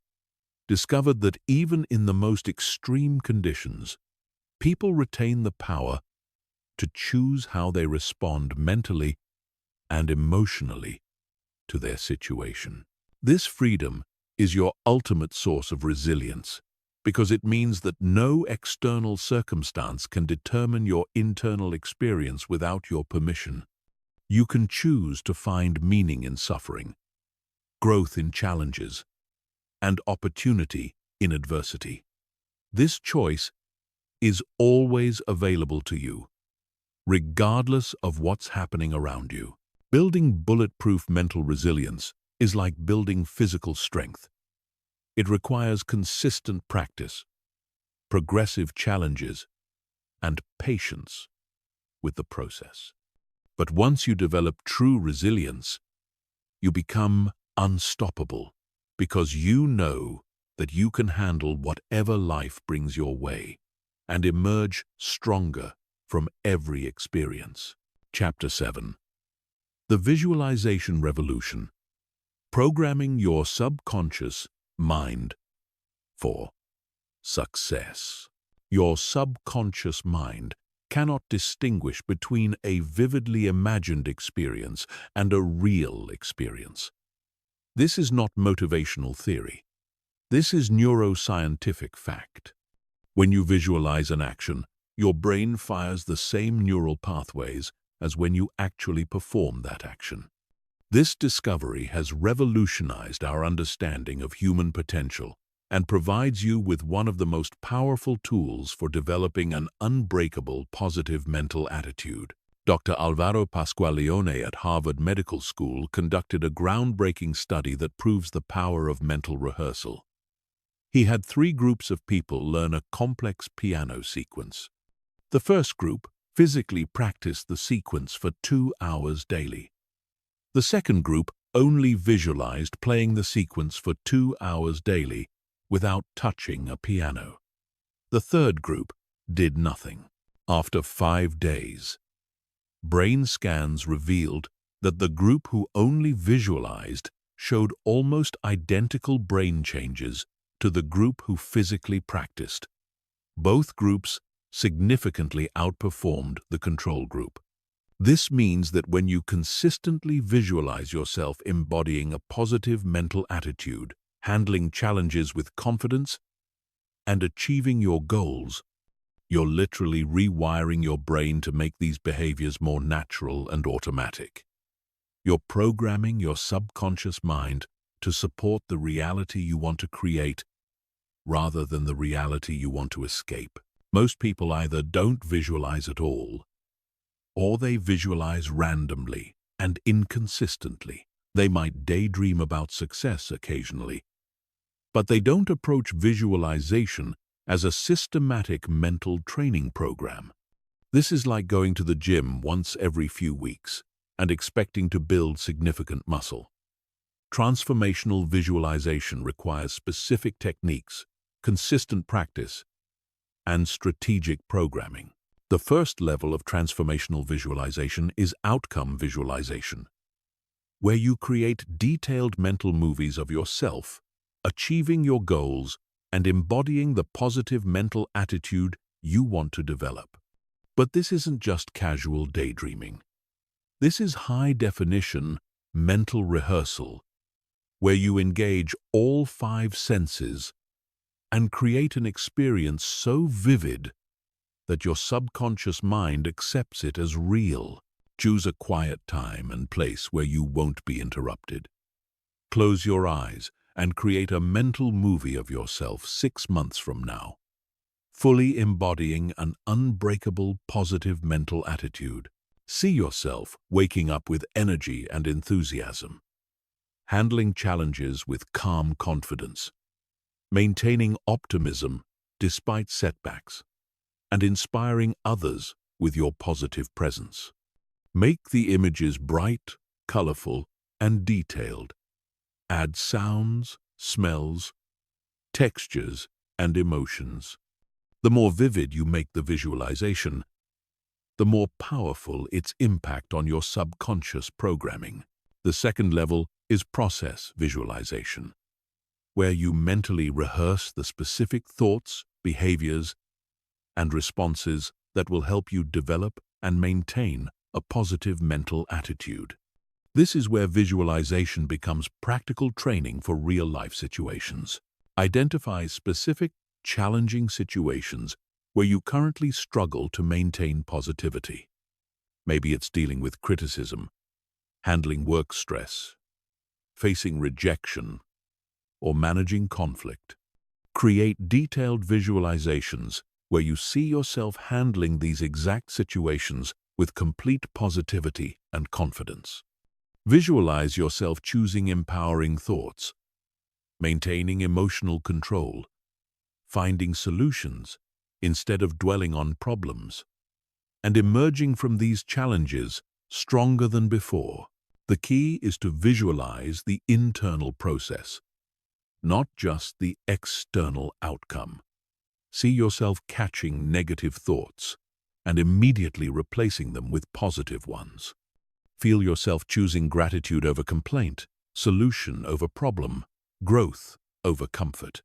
discovered that even in the most extreme conditions, people retain the power to choose how they respond mentally and emotionally to their situation. This freedom is your ultimate source of resilience because it means that no external circumstance can determine your internal experience without your permission. You can choose to find meaning in suffering, growth in challenges, and opportunity in adversity. This choice is always available to you, regardless of what's happening around you. Building bulletproof mental resilience is like building physical strength. It requires consistent practice, progressive challenges, and patience with the process. But once you develop true resilience, you become unstoppable because you know that you can handle whatever life brings your way and emerge stronger from every experience. Chapter 7. The Visualization Revolution. Programming your subconscious mind for success. Your subconscious mind cannot distinguish between a vividly imagined experience and a real experience. This is not motivational theory. This is neuroscientific fact. When you visualize an action, your brain fires the same neural pathways as when you actually perform that action. This discovery has revolutionized our understanding of human potential and provides you with one of the most powerful tools for developing an unbreakable positive mental attitude. Dr. Alvaro Pasqualeone at Harvard Medical School conducted a groundbreaking study that proves the power of mental rehearsal. He had 3 groups of people learn a complex piano sequence. The first group physically practiced the sequence for 2 hours daily. The second group only visualized playing the sequence for 2 hours daily without touching a piano. The third group did nothing. After 5 days, brain scans revealed that the group who only visualized showed almost identical brain changes to the group who physically practiced. Both groups significantly outperformed the control group. This means that when you consistently visualize yourself embodying a positive mental attitude, handling challenges with confidence, and achieving your goals, you're literally rewiring your brain to make these behaviors more natural and automatic. You're programming your subconscious mind to support the reality you want to create rather than the reality you want to escape. Most people either don't visualize at all, or they visualize randomly and inconsistently. They might daydream about success occasionally, but they don't approach visualization as a systematic mental training program. This is like going to the gym once every few weeks and expecting to build significant muscle. Transformational visualization requires specific techniques, consistent practice, and strategic programming. The first level of transformational visualization is outcome visualization, where you create detailed mental movies of yourself, achieving your goals and embodying the positive mental attitude you want to develop. But this isn't just casual daydreaming. This is high-definition mental rehearsal, where you engage all 5 senses and create an experience so vivid that your subconscious mind accepts it as real. Choose a quiet time and place where you won't be interrupted. Close your eyes and create a mental movie of yourself 6 months from now, fully embodying an unbreakable positive mental attitude. See yourself waking up with energy and enthusiasm, handling challenges with calm confidence, maintaining optimism despite setbacks, and inspiring others with your positive presence. Make the images bright, colorful, and detailed. Add sounds, smells, textures, and emotions. The more vivid you make the visualization, the more powerful its impact on your subconscious programming. The second level is process visualization, where you mentally rehearse the specific thoughts, behaviors, and responses that will help you develop and maintain a positive mental attitude. This is where visualization becomes practical training for real-life situations. Identify specific, challenging situations where you currently struggle to maintain positivity. Maybe it's dealing with criticism, handling work stress, facing rejection, or managing conflict. Create detailed visualizations where you see yourself handling these exact situations with complete positivity and confidence. Visualize yourself choosing empowering thoughts, maintaining emotional control, finding solutions instead of dwelling on problems, and emerging from these challenges stronger than before. The key is to visualize the internal process, not just the external outcome. See yourself catching negative thoughts and immediately replacing them with positive ones. Feel yourself choosing gratitude over complaint, solution over problem, growth over comfort.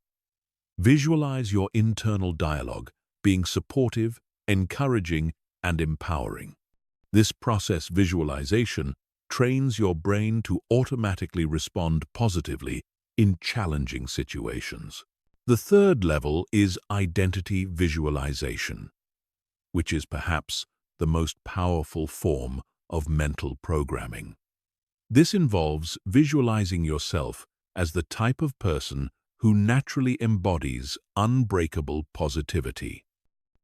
Visualize your internal dialogue being supportive, encouraging, and empowering. This process visualization trains your brain to automatically respond positively in challenging situations. The third level is identity visualization, which is perhaps the most powerful form of mental programming. This involves visualizing yourself as the type of person who naturally embodies unbreakable positivity.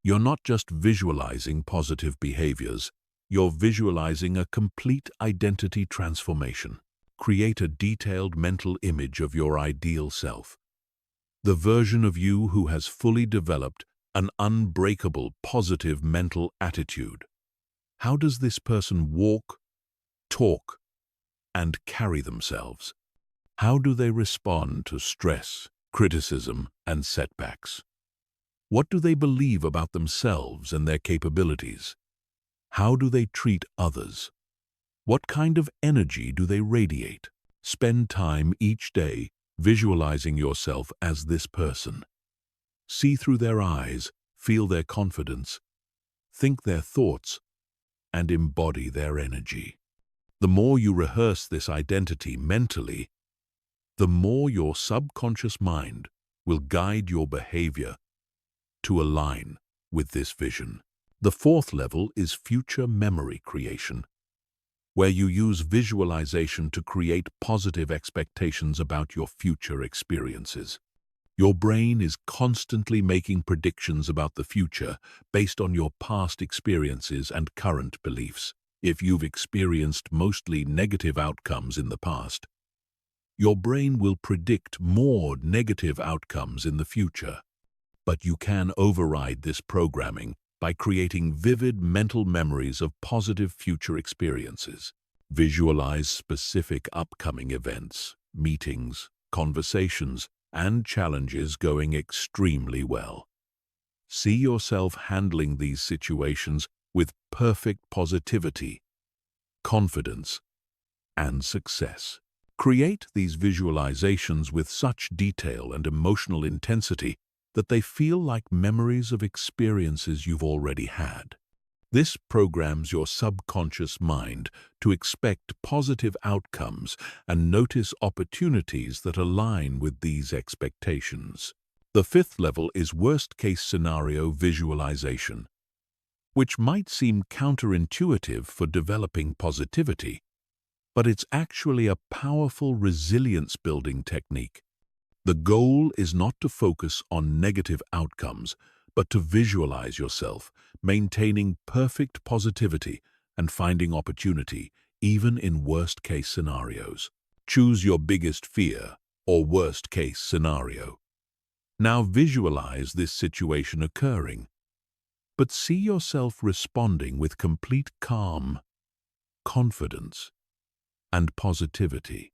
You're not just visualizing positive behaviors, you're visualizing a complete identity transformation. Create a detailed mental image of your ideal self, the version of you who has fully developed an unbreakable positive mental attitude. How does this person walk, talk, and carry themselves? How do they respond to stress, criticism, and setbacks? What do they believe about themselves and their capabilities? How do they treat others? What kind of energy do they radiate? Spend time each day visualizing yourself as this person. See through their eyes, feel their confidence, think their thoughts, and embody their energy. The more you rehearse this identity mentally, the more your subconscious mind will guide your behavior to align with this vision. The fourth level is future memory creation, where you use visualization to create positive expectations about your future experiences. Your brain is constantly making predictions about the future based on your past experiences and current beliefs. If you've experienced mostly negative outcomes in the past, your brain will predict more negative outcomes in the future. But you can override this programming by creating vivid mental memories of positive future experiences. Visualize specific upcoming events, meetings, conversations, and challenges going extremely well. See yourself handling these situations with perfect positivity, confidence, and success. Create these visualizations with such detail and emotional intensity that they feel like memories of experiences you've already had. This programs your subconscious mind to expect positive outcomes and notice opportunities that align with these expectations. The fifth level is worst-case scenario visualization, which might seem counterintuitive for developing positivity, but it's actually a powerful resilience-building technique. The goal is not to focus on negative outcomes, but to visualize yourself, maintaining perfect positivity and finding opportunity even in worst-case scenarios. Choose your biggest fear or worst-case scenario. Now visualize this situation occurring, but see yourself responding with complete calm, confidence, and positivity.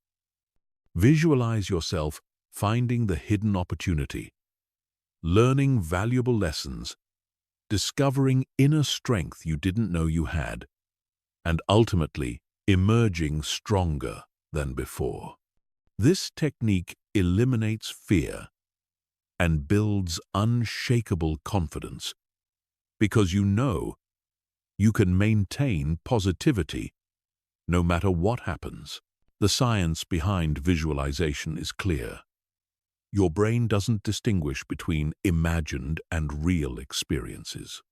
Visualize yourself finding the hidden opportunity, learning valuable lessons, discovering inner strength you didn't know you had, and ultimately emerging stronger than before. This technique eliminates fear and builds unshakable confidence because you know you can maintain positivity no matter what happens. The science behind visualization is clear. Your brain doesn't distinguish between imagined and real experiences.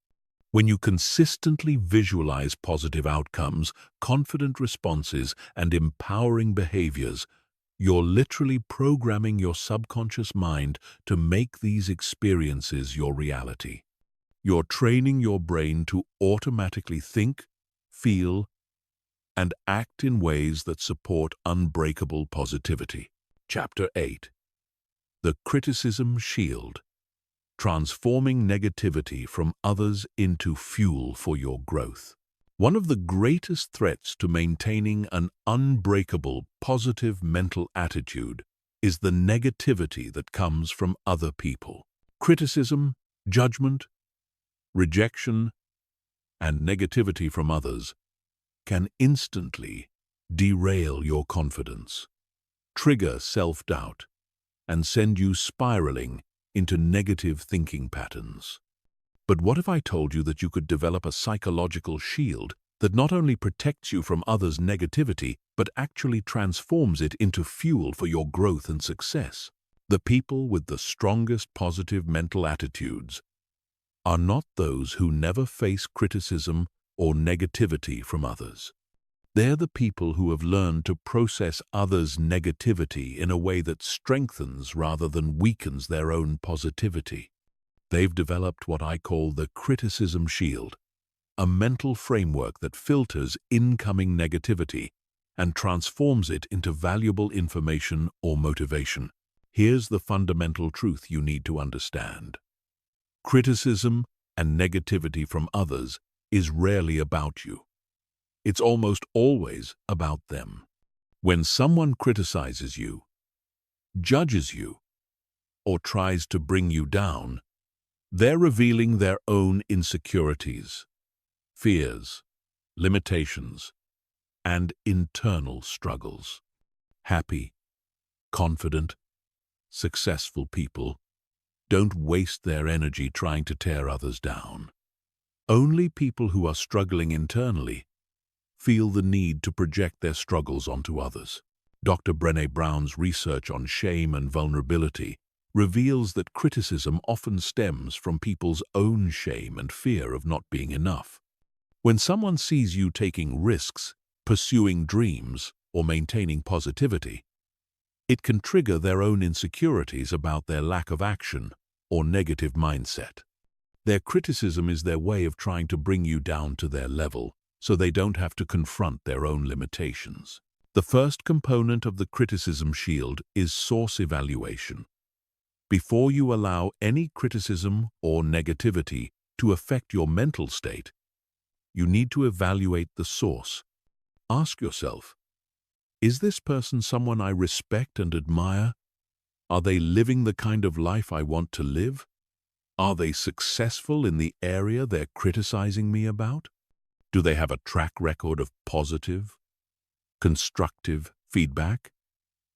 When you consistently visualize positive outcomes, confident responses, and empowering behaviors, you're literally programming your subconscious mind to make these experiences your reality. You're training your brain to automatically think, feel, and act in ways that support unbreakable positivity. Chapter 8. The Criticism Shield. Transforming negativity from others into fuel for your growth. One of the greatest threats to maintaining an unbreakable, positive mental attitude is the negativity that comes from other people. Criticism, judgment, rejection, and negativity from others can instantly derail your confidence, trigger self-doubt, and send you spiraling into negative thinking patterns. But what if I told you that you could develop a psychological shield that not only protects you from others' negativity, but actually transforms it into fuel for your growth and success? The people with the strongest positive mental attitudes are not those who never face criticism or negativity from others. They're the people who have learned to process others' negativity in a way that strengthens rather than weakens their own positivity. They've developed what I call the criticism shield, a mental framework that filters incoming negativity and transforms it into valuable information or motivation. Here's the fundamental truth you need to understand. Criticism and negativity from others is rarely about you. It's almost always about them. When someone criticizes you, judges you, or tries to bring you down, they're revealing their own insecurities, fears, limitations, and internal struggles. Happy, confident, successful people don't waste their energy trying to tear others down. Only people who are struggling internally feel the need to project their struggles onto others. Dr. Brené Brown's research on shame and vulnerability reveals that criticism often stems from people's own shame and fear of not being enough. When someone sees you taking risks, pursuing dreams, or maintaining positivity, it can trigger their own insecurities about their lack of action or negative mindset. Their criticism is their way of trying to bring you down to their level, so they don't have to confront their own limitations. The first component of the criticism shield is source evaluation. Before you allow any criticism or negativity to affect your mental state, you need to evaluate the source. Ask yourself, is this person someone I respect and admire? Are they living the kind of life I want to live? Are they successful in the area they're criticizing me about? Do they have a track record of positive, constructive feedback?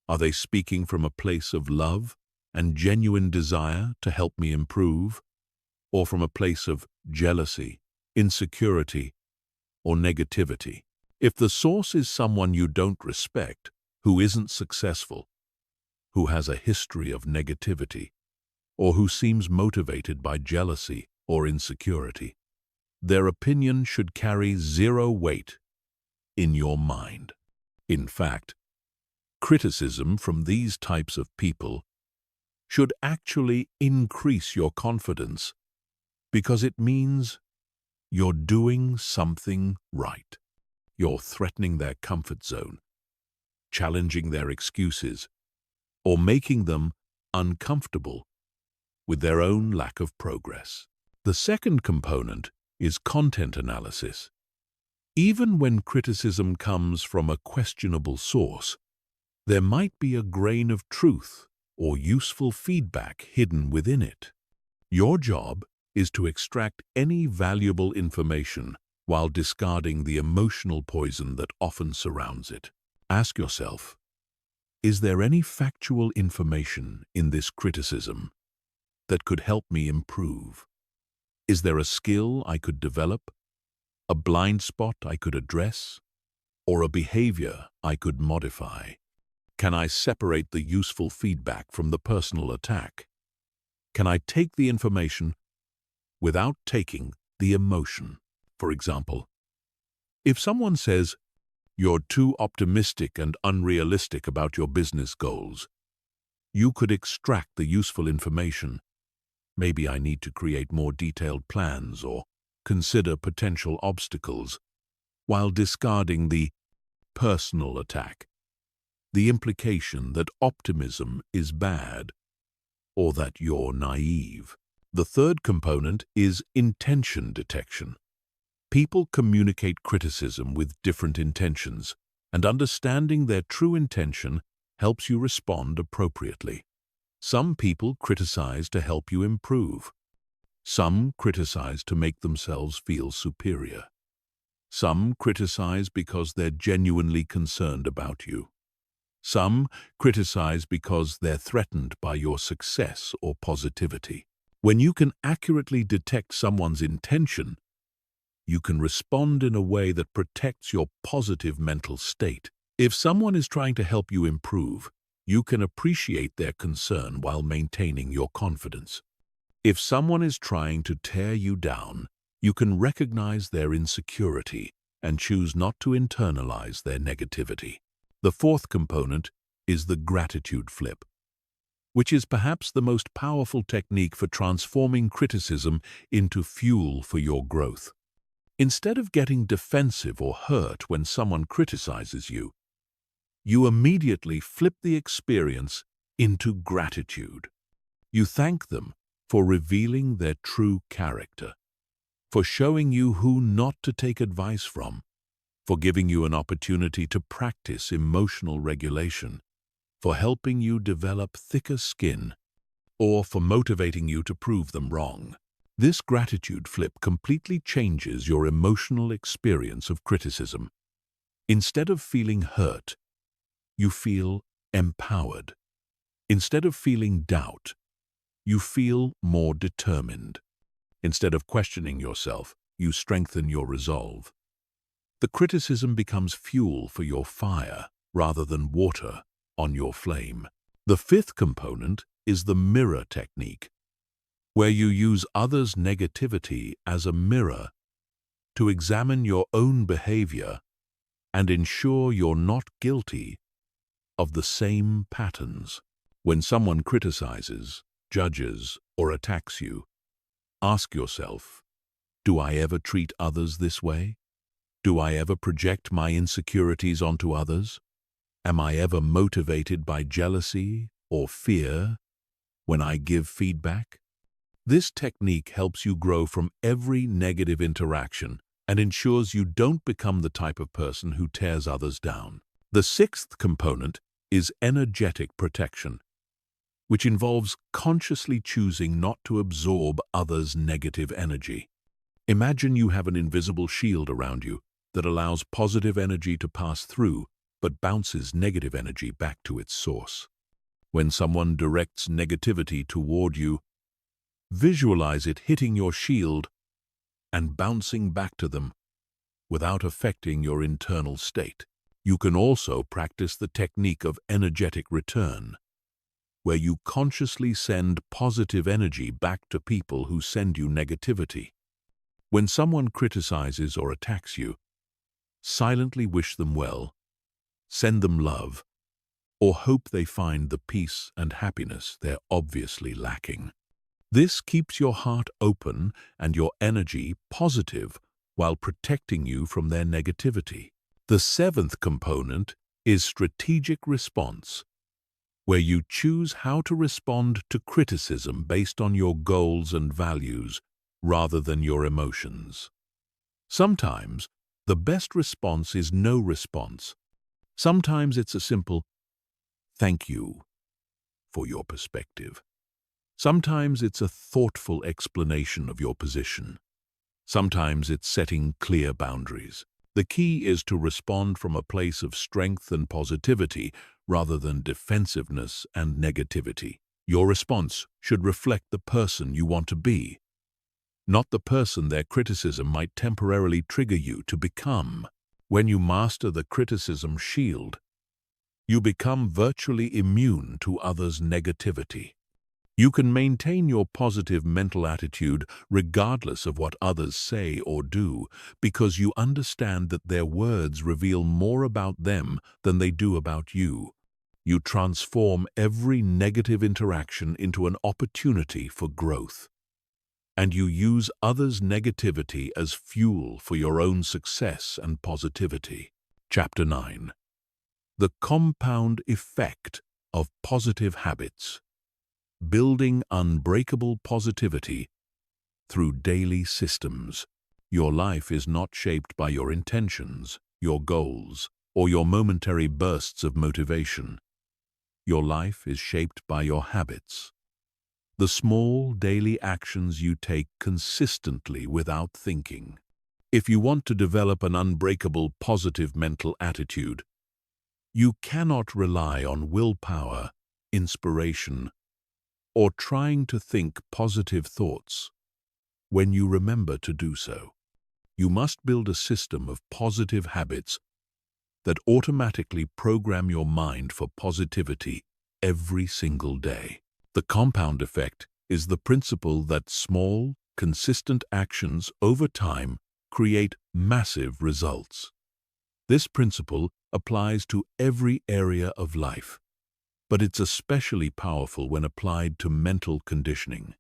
Are they speaking from a place of love and genuine desire to help me improve, or from a place of jealousy, insecurity, or negativity? If the source is someone you don't respect, who isn't successful, who has a history of negativity, or who seems motivated by jealousy or insecurity, their opinion should carry zero weight in your mind. In fact, criticism from these types of people should actually increase your confidence because it means you're doing something right. You're threatening their comfort zone, challenging their excuses, or making them uncomfortable with their own lack of progress. The second component is content analysis. Even when criticism comes from a questionable source, there might be a grain of truth or useful feedback hidden within it. Your job is to extract any valuable information while discarding the emotional poison that often surrounds it. Ask yourself, is there any factual information in this criticism that could help me improve? Is there a skill I could develop, a blind spot I could address, or a behavior I could modify? Can I separate the useful feedback from the personal attack? Can I take the information without taking the emotion. For example, if someone says, "You're too optimistic and unrealistic about your business goals," you could extract the useful information. Maybe I need to create more detailed plans or consider potential obstacles, while discarding the personal attack, the implication that optimism is bad or that you're naive. The third component is intention detection. People communicate criticism with different intentions, and understanding their true intention helps you respond appropriately. Some people criticize to help you improve. Some criticize to make themselves feel superior. Some criticize because they're genuinely concerned about you. Some criticize because they're threatened by your success or positivity. When you can accurately detect someone's intention, you can respond in a way that protects your positive mental state. If someone is trying to help you improve, you can appreciate their concern while maintaining your confidence. If someone is trying to tear you down, you can recognize their insecurity and choose not to internalize their negativity. The fourth component is the gratitude flip, which is perhaps the most powerful technique for transforming criticism into fuel for your growth. Instead of getting defensive or hurt when someone criticizes you, you immediately flip the experience into gratitude. You thank them for revealing their true character, for showing you who not to take advice from, for giving you an opportunity to practice emotional regulation, for helping you develop thicker skin, or for motivating you to prove them wrong. This gratitude flip completely changes your emotional experience of criticism. Instead of feeling hurt, you feel empowered. Instead of feeling doubt, you feel more determined. Instead of questioning yourself, you strengthen your resolve. The criticism becomes fuel for your fire rather than water on your flame. The fifth component is the mirror technique, where you use others' negativity as a mirror to examine your own behavior and ensure you're not guilty of the same patterns. When someone criticizes, judges, or attacks you, ask yourself, do I ever treat others this way? Do I ever project my insecurities onto others? Am I ever motivated by jealousy or fear when I give feedback? This technique helps you grow from every negative interaction and ensures you don't become the type of person who tears others down. The sixth component is energetic protection, which involves consciously choosing not to absorb others' negative energy. Imagine you have an invisible shield around you that allows positive energy to pass through but bounces negative energy back to its source. When someone directs negativity toward you, visualize it hitting your shield and bouncing back to them without affecting your internal state. You can also practice the technique of energetic return, where you consciously send positive energy back to people who send you negativity. When someone criticizes or attacks you, silently wish them well, send them love, or hope they find the peace and happiness they're obviously lacking. This keeps your heart open and your energy positive while protecting you from their negativity. The seventh component is strategic response, where you choose how to respond to criticism based on your goals and values rather than your emotions. Sometimes, the best response is no response. Sometimes it's a simple, "Thank you for your perspective." Sometimes it's a thoughtful explanation of your position. Sometimes it's setting clear boundaries. The key is to respond from a place of strength and positivity rather than defensiveness and negativity. Your response should reflect the person you want to be, not the person their criticism might temporarily trigger you to become. When you master the criticism shield, you become virtually immune to others' negativity. You can maintain your positive mental attitude regardless of what others say or do, because you understand that their words reveal more about them than they do about you. You transform every negative interaction into an opportunity for growth. And you use others' negativity as fuel for your own success and positivity. Chapter 9. The compound effect of positive habits. Building unbreakable positivity through daily systems. Your life is not shaped by your intentions, your goals, or your momentary bursts of motivation. Your life is shaped by your habits. The small daily actions you take consistently without thinking. If you want to develop an unbreakable positive mental attitude, you cannot rely on willpower, inspiration, or trying to think positive thoughts. When you remember to do so, you must build a system of positive habits that automatically program your mind for positivity every single day. The compound effect is the principle that small, consistent actions over time create massive results. This principle applies to every area of life, but it's especially powerful when applied to mental conditioning.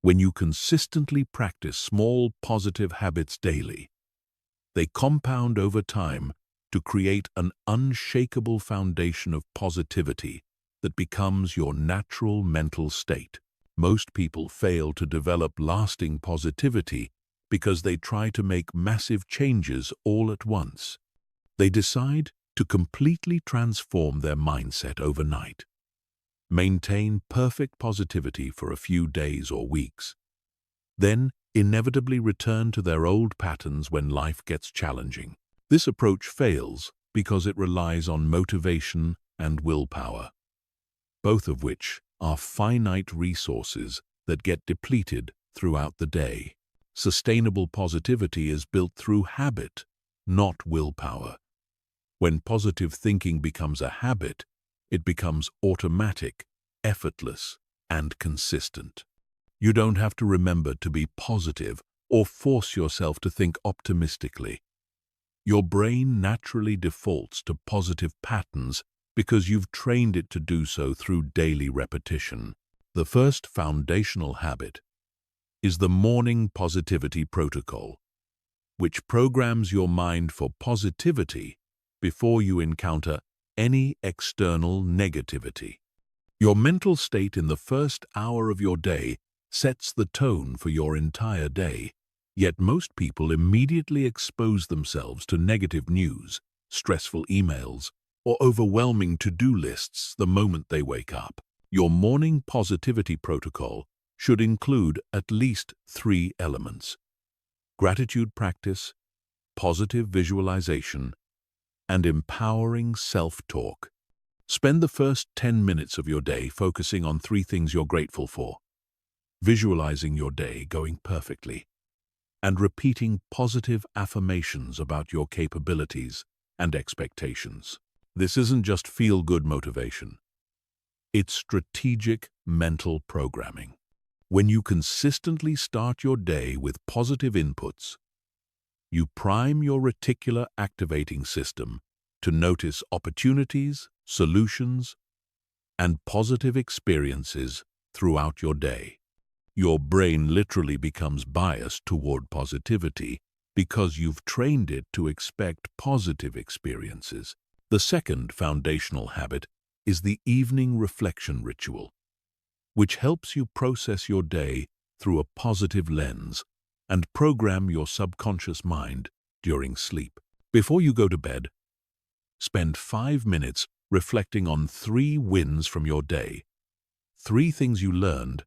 When you consistently practice small positive habits daily, they compound over time to create an unshakable foundation of positivity that becomes your natural mental state. Most people fail to develop lasting positivity because they try to make massive changes all at once. They decide to completely transform their mindset overnight, maintain perfect positivity for a few days or weeks, then inevitably return to their old patterns when life gets challenging. This approach fails because it relies on motivation and willpower, both of which are finite resources that get depleted throughout the day. Sustainable positivity is built through habit, not willpower. When positive thinking becomes a habit, it becomes automatic, effortless, and consistent. You don't have to remember to be positive or force yourself to think optimistically. Your brain naturally defaults to positive patterns because you've trained it to do so through daily repetition. The first foundational habit is the morning positivity protocol, which programs your mind for positivity before you encounter any external negativity. Your mental state in the first hour of your day sets the tone for your entire day, yet most people immediately expose themselves to negative news, stressful emails, or overwhelming to-do lists the moment they wake up. Your morning positivity protocol should include at least 3 elements: gratitude practice, positive visualization, and empowering self-talk. Spend the first 10 minutes of your day focusing on 3 things you're grateful for, visualizing your day going perfectly, and repeating positive affirmations about your capabilities and expectations. This isn't just feel-good motivation. It's strategic mental programming. When you consistently start your day with positive inputs, you prime your reticular activating system to notice opportunities, solutions, and positive experiences throughout your day. Your brain literally becomes biased toward positivity because you've trained it to expect positive experiences. The second foundational habit is the evening reflection ritual, which helps you process your day through a positive lens and program your subconscious mind during sleep. Before you go to bed, spend 5 minutes reflecting on 3 wins from your day, 3 things you learned,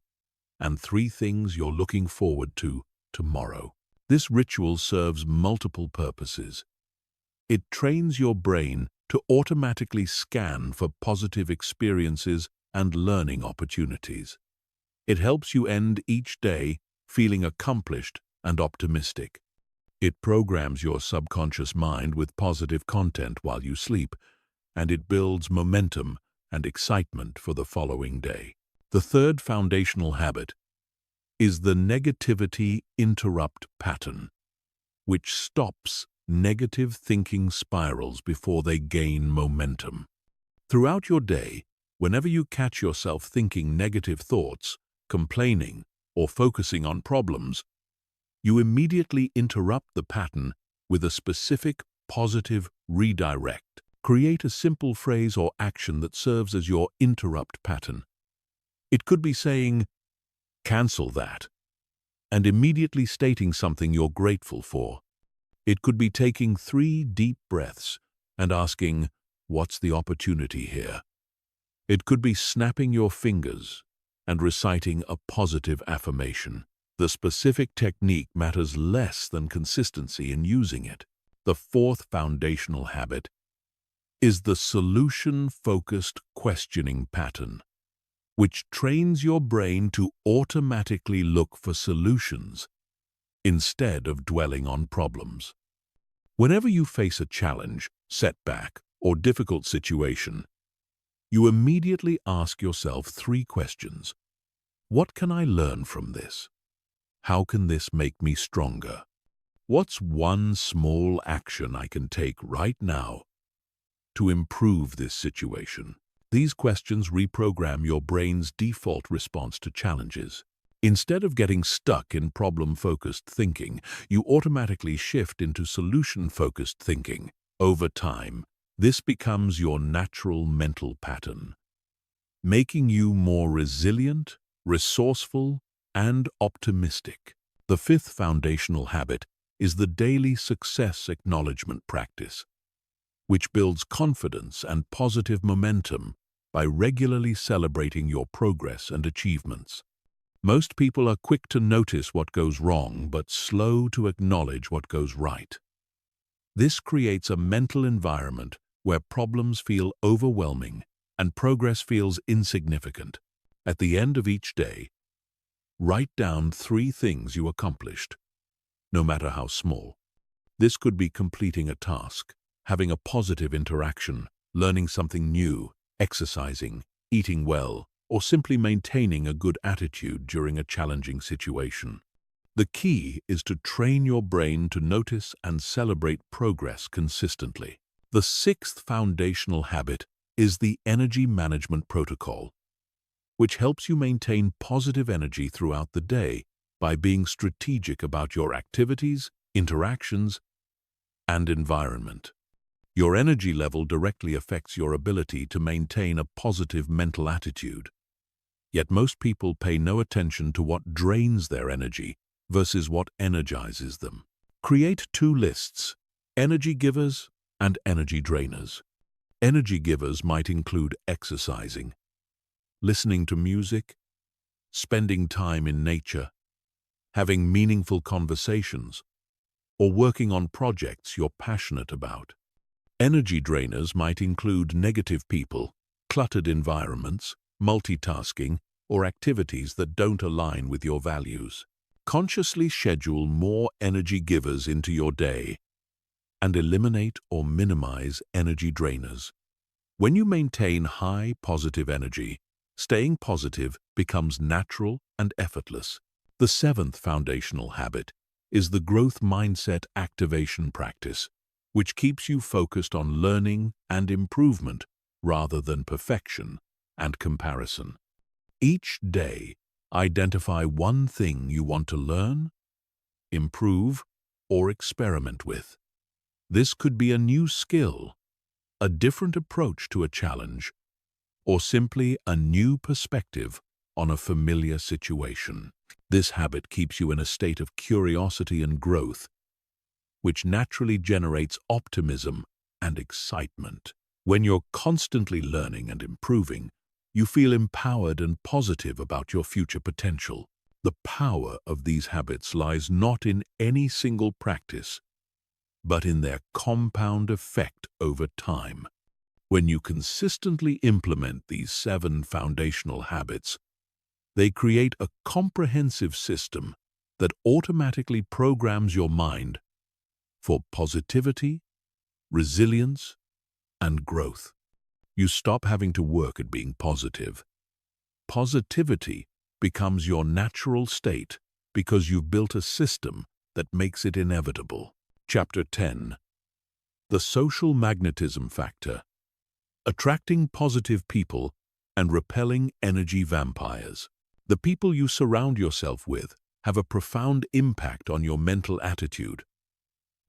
and 3 things you're looking forward to tomorrow. This ritual serves multiple purposes. It trains your brain to automatically scan for positive experiences and learning opportunities. It helps you end each day feeling accomplished and optimistic. It programs your subconscious mind with positive content while you sleep, and it builds momentum and excitement for the following day. The third foundational habit is the negativity interrupt pattern, which stops negative thinking spirals before they gain momentum. Throughout your day, whenever you catch yourself thinking negative thoughts, complaining, or focusing on problems, you immediately interrupt the pattern with a specific positive redirect. Create a simple phrase or action that serves as your interrupt pattern. It could be saying, "Cancel that," and immediately stating something you're grateful for. It could be taking 3 deep breaths and asking, "What's the opportunity here?" It could be snapping your fingers and reciting a positive affirmation. The specific technique matters less than consistency in using it. The fourth foundational habit is the solution-focused questioning pattern, which trains your brain to automatically look for solutions instead of dwelling on problems. Whenever you face a challenge, setback, or difficult situation, you immediately ask yourself 3 questions. What can I learn from this? How can this make me stronger? What's one small action I can take right now to improve this situation? These questions reprogram your brain's default response to challenges. Instead of getting stuck in problem-focused thinking, you automatically shift into solution-focused thinking. Over time, this becomes your natural mental pattern, making you more resilient, resourceful, and optimistic. The fifth foundational habit is the daily success acknowledgement practice, which builds confidence and positive momentum by regularly celebrating your progress and achievements. Most people are quick to notice what goes wrong, but slow to acknowledge what goes right. This creates a mental environment where problems feel overwhelming and progress feels insignificant. At the end of each day, write down 3 things you accomplished, no matter how small. This could be completing a task, having a positive interaction, learning something new, exercising, eating well, or simply maintaining a good attitude during a challenging situation. The key is to train your brain to notice and celebrate progress consistently. The sixth foundational habit is the energy management protocol, which helps you maintain positive energy throughout the day by being strategic about your activities, interactions, and environment. Your energy level directly affects your ability to maintain a positive mental attitude. Yet most people pay no attention to what drains their energy versus what energizes them. Create 2 lists: energy givers and energy drainers. Energy givers might include exercising, listening to music, spending time in nature, having meaningful conversations, or working on projects you're passionate about. Energy drainers might include negative people, cluttered environments, multitasking, or activities that don't align with your values. Consciously schedule more energy givers into your day and eliminate or minimize energy drainers. When you maintain high positive energy, staying positive becomes natural and effortless. The seventh foundational habit is the growth mindset activation practice, which keeps you focused on learning and improvement rather than perfection and comparison. Each day, identify one thing you want to learn, improve, or experiment with. This could be a new skill, a different approach to a challenge, or simply a new perspective on a familiar situation. This habit keeps you in a state of curiosity and growth, which naturally generates optimism and excitement. When you're constantly learning and improving, you feel empowered and positive about your future potential. The power of these habits lies not in any single practice, but in their compound effect over time. When you consistently implement these 7 foundational habits, they create a comprehensive system that automatically programs your mind for positivity, resilience, and growth. You stop having to work at being positive Positivity becomes your natural state because you've built a system that makes it inevitable. Chapter 10. The Social Magnetism Factor. Attracting positive people and repelling energy vampires. The people you surround yourself with have a profound impact on your mental attitude,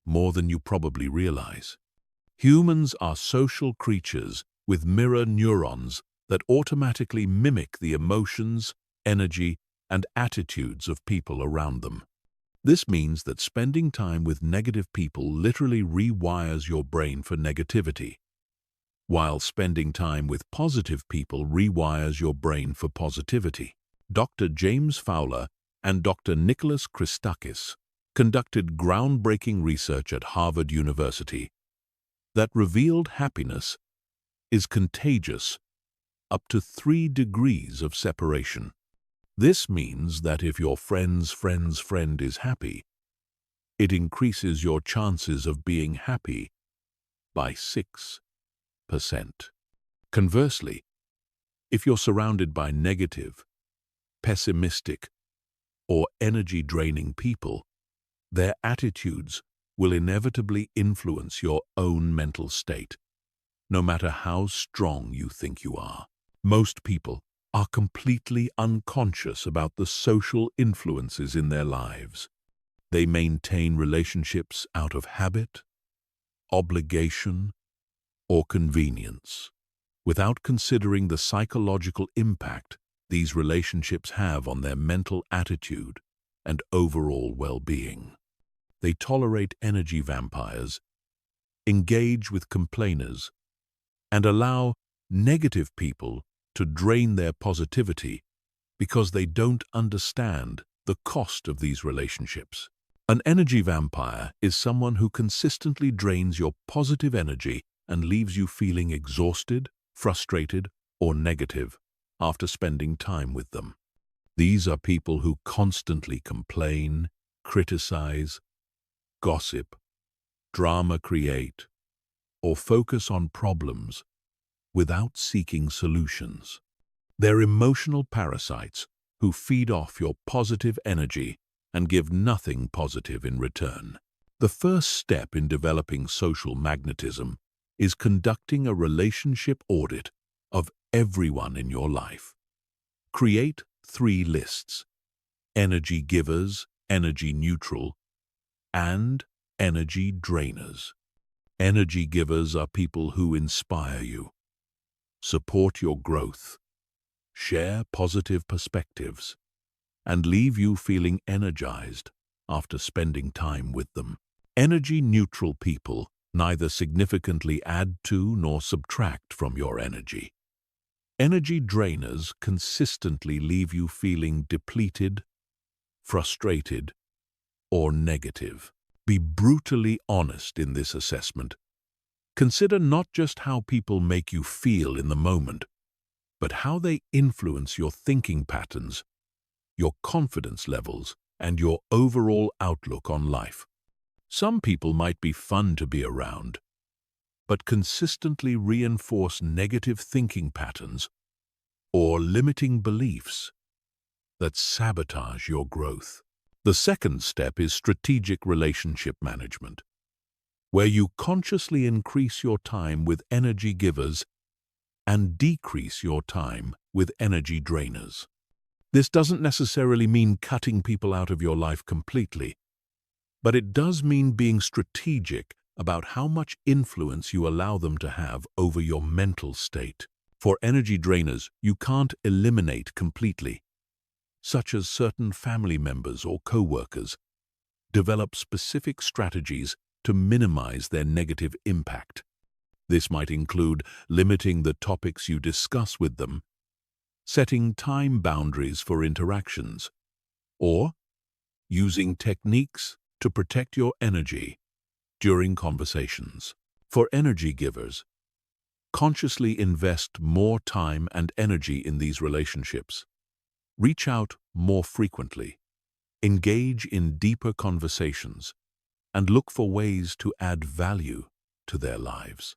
more than you probably realize. Humans are social creatures with mirror neurons that automatically mimic the emotions, energy, and attitudes of people around them. This means that spending time with negative people literally rewires your brain for negativity, while spending time with positive people rewires your brain for positivity. Dr. James Fowler and Dr. Nicholas Christakis conducted groundbreaking research at Harvard University that revealed happiness is contagious up to 3 degrees of separation. This means that if your friend's friend's friend is happy, it increases your chances of being happy by 6%. Conversely, if you're surrounded by negative, pessimistic, or energy-draining people, their attitudes will inevitably influence your own mental state, no matter how strong you think you are. Most people are completely unconscious about the social influences in their lives. They maintain relationships out of habit, obligation, or convenience, without considering the psychological impact these relationships have on their mental attitude and overall well-being. They tolerate energy vampires, engage with complainers, and allow negative people to drain their positivity because they don't understand the cost of these relationships. An energy vampire is someone who consistently drains your positive energy and leaves you feeling exhausted, frustrated, or negative after spending time with them. These are people who constantly complain, criticize, gossip, drama create, or focus on problems without seeking solutions. They're emotional parasites who feed off your positive energy and give nothing positive in return. The first step in developing social magnetism is conducting a relationship audit of everyone in your life. Create 3 lists: energy givers, energy neutral, and energy drainers. Energy givers are people who inspire you, support your growth, share positive perspectives, and leave you feeling energized after spending time with them. Energy-neutral people neither significantly add to nor subtract from your energy. Energy drainers consistently leave you feeling depleted, frustrated, or negative. Be brutally honest in this assessment. Consider not just how people make you feel in the moment, but how they influence your thinking patterns, your confidence levels, and your overall outlook on life. Some people might be fun to be around, but consistently reinforce negative thinking patterns or limiting beliefs that sabotage your growth. The second step is strategic relationship management, where you consciously increase your time with energy givers and decrease your time with energy drainers. This doesn't necessarily mean cutting people out of your life completely, but it does mean being strategic about how much influence you allow them to have over your mental state. For energy drainers, you can't eliminate completely, such as certain family members or co-workers. Develop specific strategies to minimize their negative impact. This might include limiting the topics you discuss with them, setting time boundaries for interactions, or using techniques to protect your energy during conversations. For energy givers, consciously invest more time and energy in these relationships. Reach out more frequently, engage in deeper conversations, and look for ways to add value to their lives.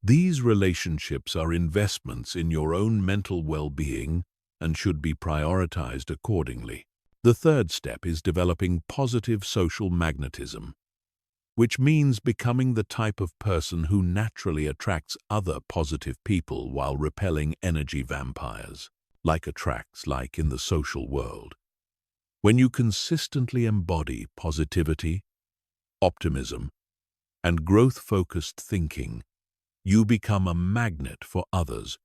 These relationships are investments in your own mental well-being and should be prioritized accordingly. The third step is developing positive social magnetism, which means becoming the type of person who naturally attracts other positive people while repelling energy vampires. Like attracts like in the social world. When you consistently embody positivity, optimism, and growth-focused thinking, you become a magnet for others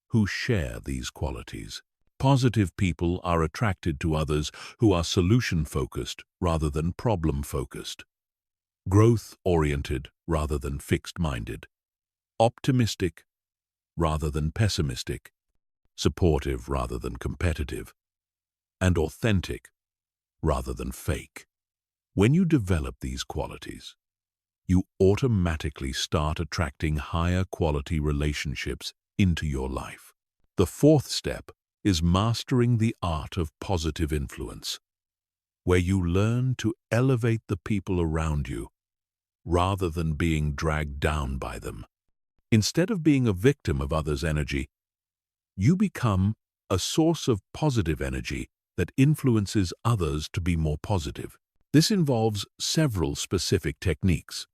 who share these qualities. Positive people are attracted to others who are solution-focused rather than problem-focused, growth-oriented rather than fixed-minded, optimistic rather than pessimistic, supportive rather than competitive, and authentic rather than fake. When you develop these qualities, you automatically start attracting higher quality relationships into your life. The fourth step is mastering the art of positive influence, where you learn to elevate the people around you rather than being dragged down by them. Instead of being a victim of others' energy, you become a source of positive energy that influences others to be more positive. This involves several specific techniques.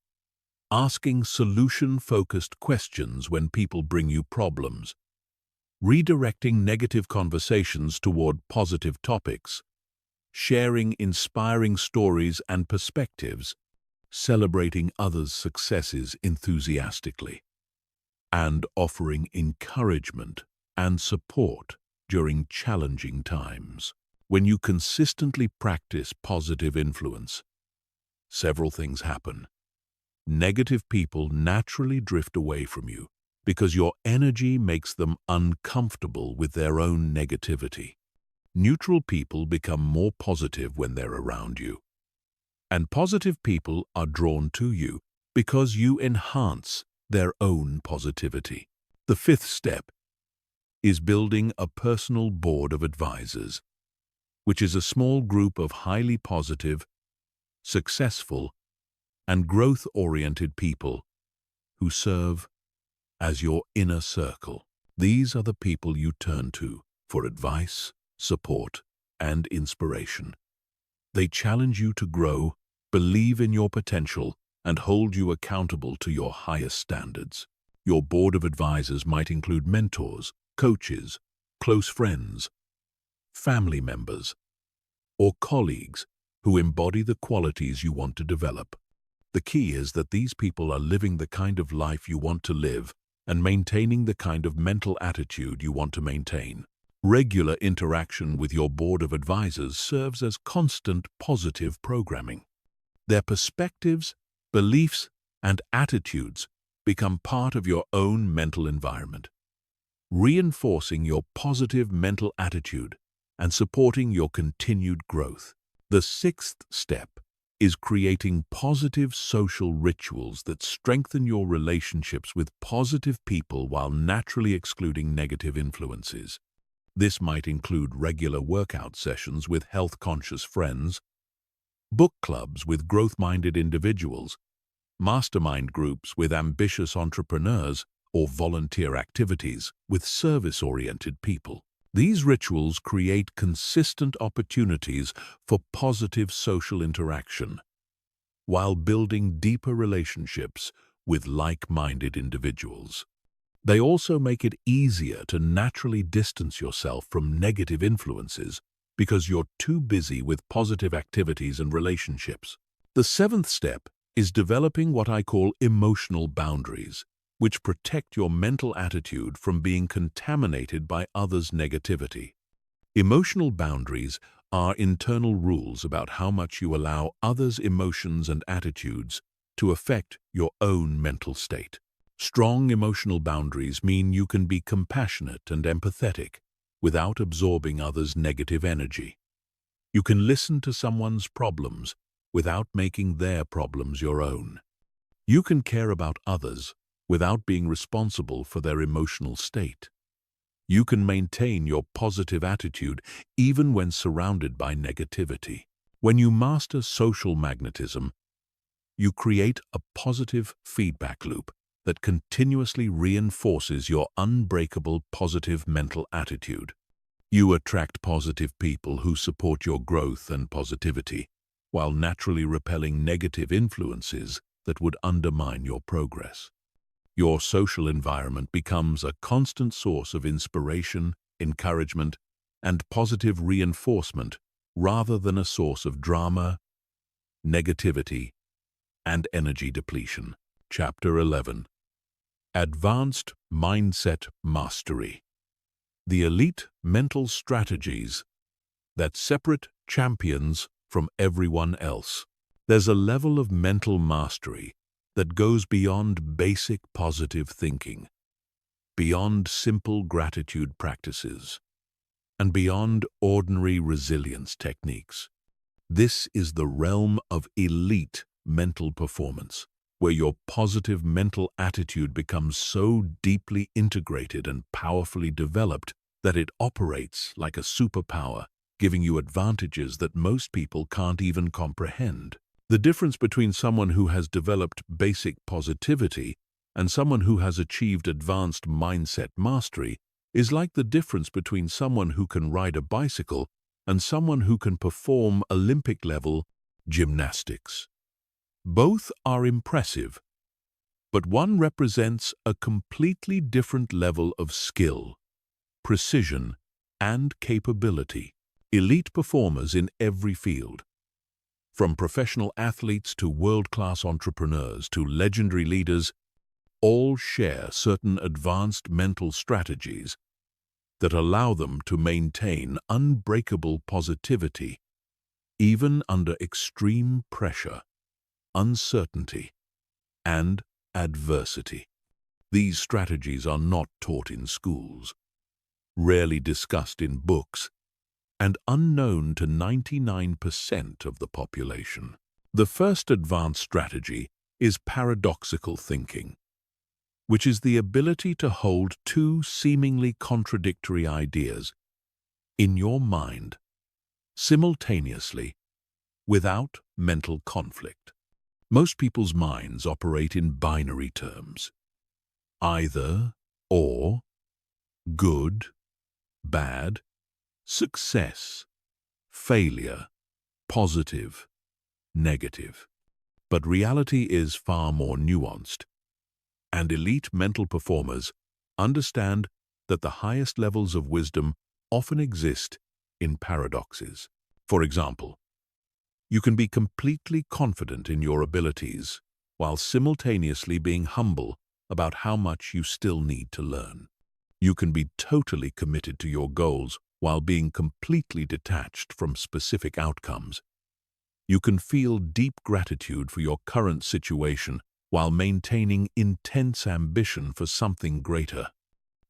Asking solution-focused questions when people bring you problems, redirecting negative conversations toward positive topics, sharing inspiring stories and perspectives, celebrating others' successes enthusiastically, and offering encouragement and support during challenging times. When you consistently practice positive influence, several things happen. Negative people naturally drift away from you because your energy makes them uncomfortable with their own negativity. Neutral people become more positive when they're around you. And positive people are drawn to you because you enhance their own positivity. The fifth step is building a personal board of advisors, which is a small group of highly positive, successful, and growth-oriented people who serve as your inner circle. These are the people you turn to for advice, support, and inspiration. They challenge you to grow, believe in your potential, and hold you accountable to your highest standards. Your board of advisors might include mentors, coaches, close friends, family members, or colleagues who embody the qualities you want to develop. The key is that these people are living the kind of life you want to live and maintaining the kind of mental attitude you want to maintain. Regular interaction with your board of advisors serves as constant positive programming. Their perspectives, beliefs, and attitudes become part of your own mental environment, reinforcing your positive mental attitude and supporting your continued growth. The sixth step is creating positive social rituals that strengthen your relationships with positive people while naturally excluding negative influences. This might include regular workout sessions with health-conscious friends, book clubs with growth-minded individuals, mastermind groups with ambitious entrepreneurs, or volunteer activities with service-oriented people. These rituals create consistent opportunities for positive social interaction, while building deeper relationships with like-minded individuals. They also make it easier to naturally distance yourself from negative influences because you're too busy with positive activities and relationships. The seventh step is developing what I call emotional boundaries, which protect your mental attitude from being contaminated by others' negativity. Emotional boundaries are internal rules about how much you allow others' emotions and attitudes to affect your own mental state. Strong emotional boundaries mean you can be compassionate and empathetic without absorbing others' negative energy. You can listen to someone's problems without making their problems your own. You can care about others without being responsible for their emotional state. You can maintain your positive attitude even when surrounded by negativity. When you master social magnetism, you create a positive feedback loop that continuously reinforces your unbreakable positive mental attitude. You attract positive people who support your growth and positivity, while naturally repelling negative influences that would undermine your progress. Your social environment becomes a constant source of inspiration, encouragement, and positive reinforcement rather than a source of drama, negativity, and energy depletion. Chapter 11. Advanced Mindset Mastery. The elite mental strategies that separate champions from everyone else. There's a level of mental mastery that goes beyond basic positive thinking, beyond simple gratitude practices, and beyond ordinary resilience techniques. This is the realm of elite mental performance, where your positive mental attitude becomes so deeply integrated and powerfully developed that it operates like a superpower, giving you advantages that most people can't even comprehend. The difference between someone who has developed basic positivity and someone who has achieved advanced mindset mastery is like the difference between someone who can ride a bicycle and someone who can perform Olympic-level gymnastics. Both are impressive, but one represents a completely different level of skill, precision, and capability. Elite performers in every field, from professional athletes to world-class entrepreneurs to legendary leaders, all share certain advanced mental strategies that allow them to maintain unbreakable positivity even under extreme pressure, uncertainty, and adversity. These strategies are not taught in schools, rarely discussed in books, and unknown to 99% of the population. The first advanced strategy is paradoxical thinking, which is the ability to hold two seemingly contradictory ideas in your mind simultaneously without mental conflict. Most people's minds operate in binary terms: either or, good, bad, success, failure, positive, negative. But reality is far more nuanced, and elite mental performers understand that the highest levels of wisdom often exist in paradoxes. For example, you can be completely confident in your abilities while simultaneously being humble about how much you still need to learn. You can be totally committed to your goals while being completely detached from specific outcomes. You can feel deep gratitude for your current situation while maintaining intense ambition for something greater.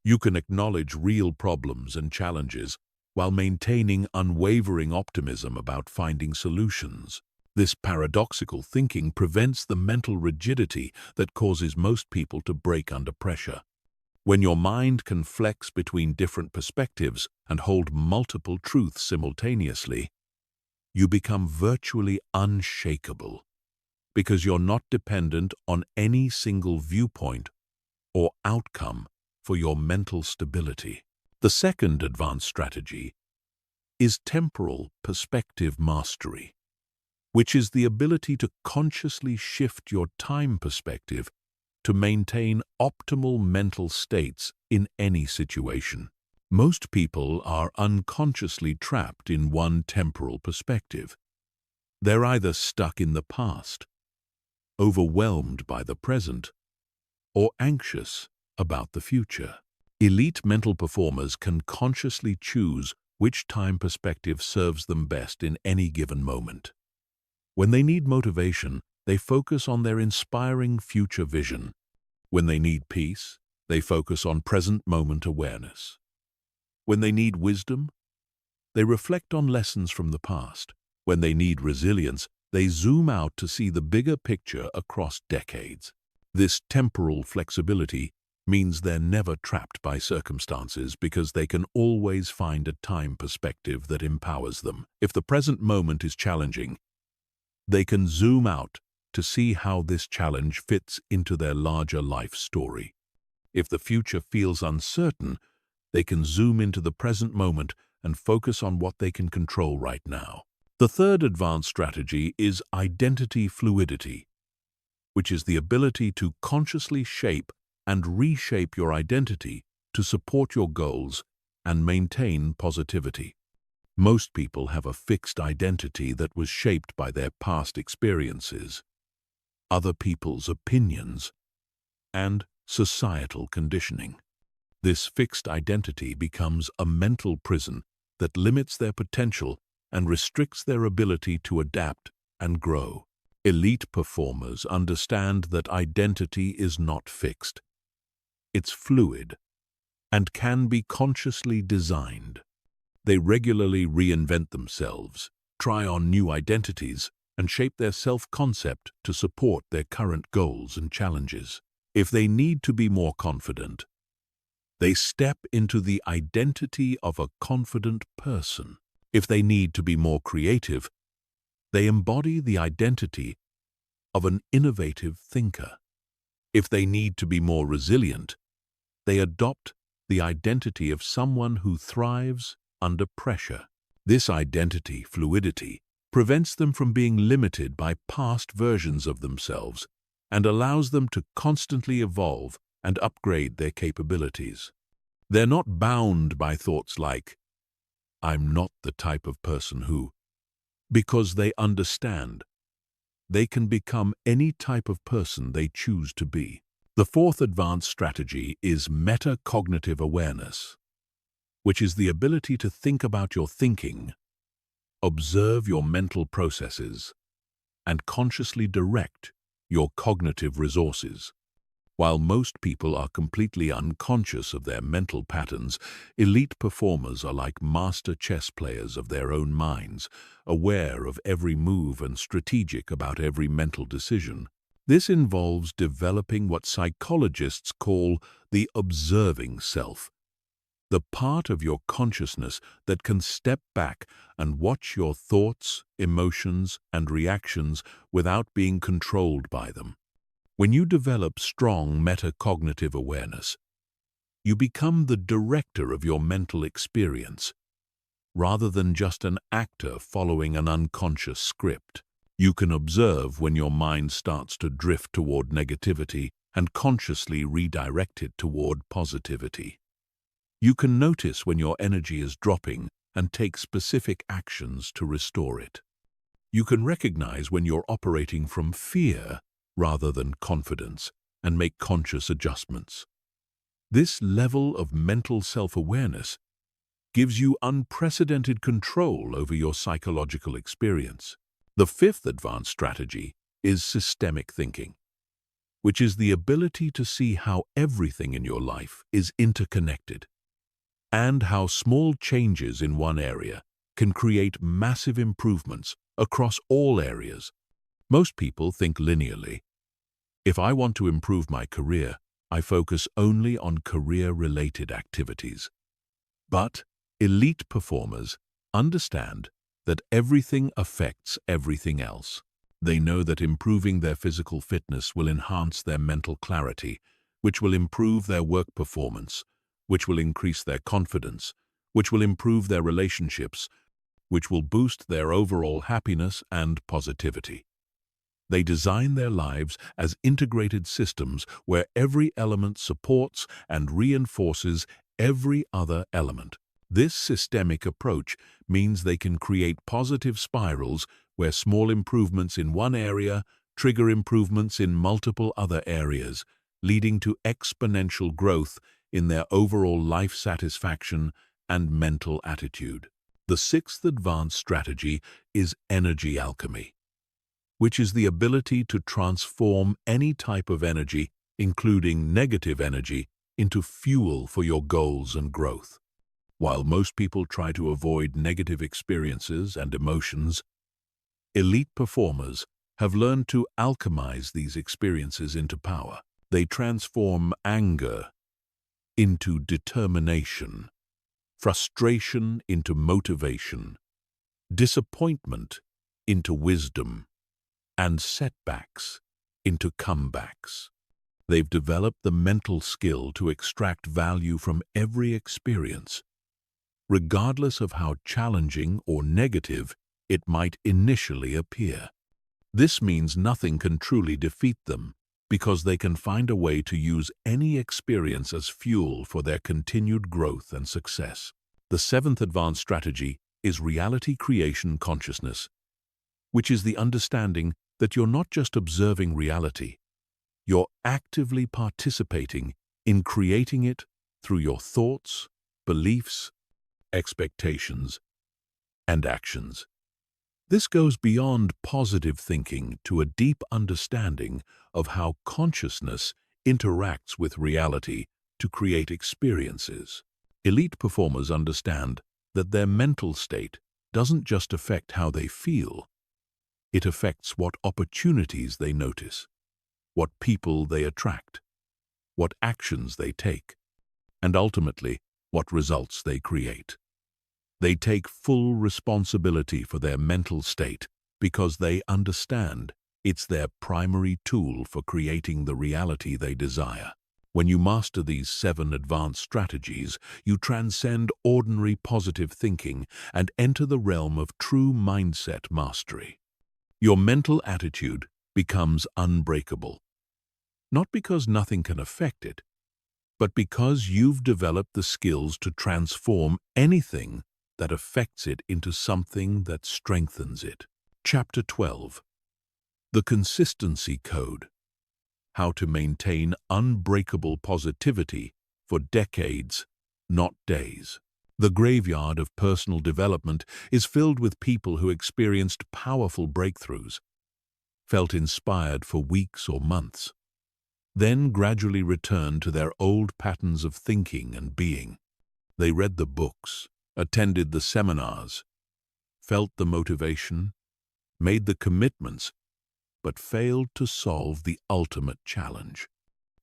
You can acknowledge real problems and challenges while maintaining unwavering optimism about finding solutions. This paradoxical thinking prevents the mental rigidity that causes most people to break under pressure. When your mind can flex between different perspectives and hold multiple truths simultaneously, you become virtually unshakable, because you're not dependent on any single viewpoint or outcome for your mental stability. The second advanced strategy is temporal perspective mastery, which is the ability to consciously shift your time perspective to maintain optimal mental states in any situation. Most people are unconsciously trapped in one temporal perspective. They're either stuck in the past, overwhelmed by the present, or anxious about the future. Elite mental performers can consciously choose which time perspective serves them best in any given moment. When they need motivation, they focus on their inspiring future vision. When they need peace, they focus on present moment awareness. When they need wisdom, they reflect on lessons from the past. When they need resilience, they zoom out to see the bigger picture across decades. This temporal flexibility means they're never trapped by circumstances because they can always find a time perspective that empowers them. If the present moment is challenging, they can zoom out to see how this challenge fits into their larger life story. If the future feels uncertain, they can zoom into the present moment and focus on what they can control right now. The third advanced strategy is identity fluidity, which is the ability to consciously shape and reshape your identity to support your goals and maintain positivity. Most people have a fixed identity that was shaped by their past experiences, other people's opinions, and societal conditioning. This fixed identity becomes a mental prison that limits their potential and restricts their ability to adapt and grow. Elite performers understand that identity is not fixed. It's fluid and can be consciously designed. They regularly reinvent themselves, try on new identities, and shape their self-concept to support their current goals and challenges. If they need to be more confident, they step into the identity of a confident person. If they need to be more creative, they embody the identity of an innovative thinker. If they need to be more resilient, they adopt the identity of someone who thrives under pressure. This identity fluidity prevents them from being limited by past versions of themselves and allows them to constantly evolve and upgrade their capabilities. They're not bound by thoughts like, "I'm not the type of person who," because they understand they can become any type of person they choose to be. The fourth advanced strategy is metacognitive awareness, which is the ability to think about your thinking, observe your mental processes, and consciously direct your cognitive resources. While most people are completely unconscious of their mental patterns, elite performers are like master chess players of their own minds, aware of every move and strategic about every mental decision. This involves developing what psychologists call the observing self, the part of your consciousness that can step back and watch your thoughts, emotions, and reactions without being controlled by them. When you develop strong metacognitive awareness, you become the director of your mental experience, rather than just an actor following an unconscious script. You can observe when your mind starts to drift toward negativity and consciously redirect it toward positivity. You can notice when your energy is dropping and take specific actions to restore it. You can recognize when you're operating from fear rather than confidence and make conscious adjustments. This level of mental self-awareness gives you unprecedented control over your psychological experience. The fifth advanced strategy is systemic thinking, which is the ability to see how everything in your life is interconnected and how small changes in one area can create massive improvements across all areas. Most people think linearly. If I want to improve my career, I focus only on career-related activities. But elite performers understand that everything affects everything else. They know that improving their physical fitness will enhance their mental clarity, which will improve their work performance, which will increase their confidence, which will improve their relationships, which will boost their overall happiness and positivity. They design their lives as integrated systems where every element supports and reinforces every other element. This systemic approach means they can create positive spirals where small improvements in one area trigger improvements in multiple other areas, leading to exponential growth in their overall life satisfaction and mental attitude. The sixth advanced strategy is energy alchemy, which is the ability to transform any type of energy, including negative energy, into fuel for your goals and growth. While most people try to avoid negative experiences and emotions, elite performers have learned to alchemize these experiences into power. They transform anger into determination, frustration into motivation, disappointment into wisdom, and setbacks into comebacks. They've developed the mental skill to extract value from every experience, regardless of how challenging or negative it might initially appear. This means nothing can truly defeat them, because they can find a way to use any experience as fuel for their continued growth and success. The seventh advanced strategy is reality creation consciousness, which is the understanding that you're not just observing reality, you're actively participating in creating it through your thoughts, beliefs, expectations, and actions. This goes beyond positive thinking to a deep understanding of how consciousness interacts with reality to create experiences. Elite performers understand that their mental state doesn't just affect how they feel, it affects what opportunities they notice, what people they attract, what actions they take, and ultimately, what results they create. They take full responsibility for their mental state because they understand it's their primary tool for creating the reality they desire. When you master these 7 advanced strategies, you transcend ordinary positive thinking and enter the realm of true mindset mastery. Your mental attitude becomes unbreakable, not because nothing can affect it, but because you've developed the skills to transform anything that affects it into something that strengthens it. Chapter 12. The Consistency Code. How to maintain unbreakable positivity for decades, not days. The graveyard of personal development is filled with people who experienced powerful breakthroughs, felt inspired for weeks or months, then gradually returned to their old patterns of thinking and being. They read the books, attended the seminars, felt the motivation, made the commitments, but failed to solve the ultimate challenge: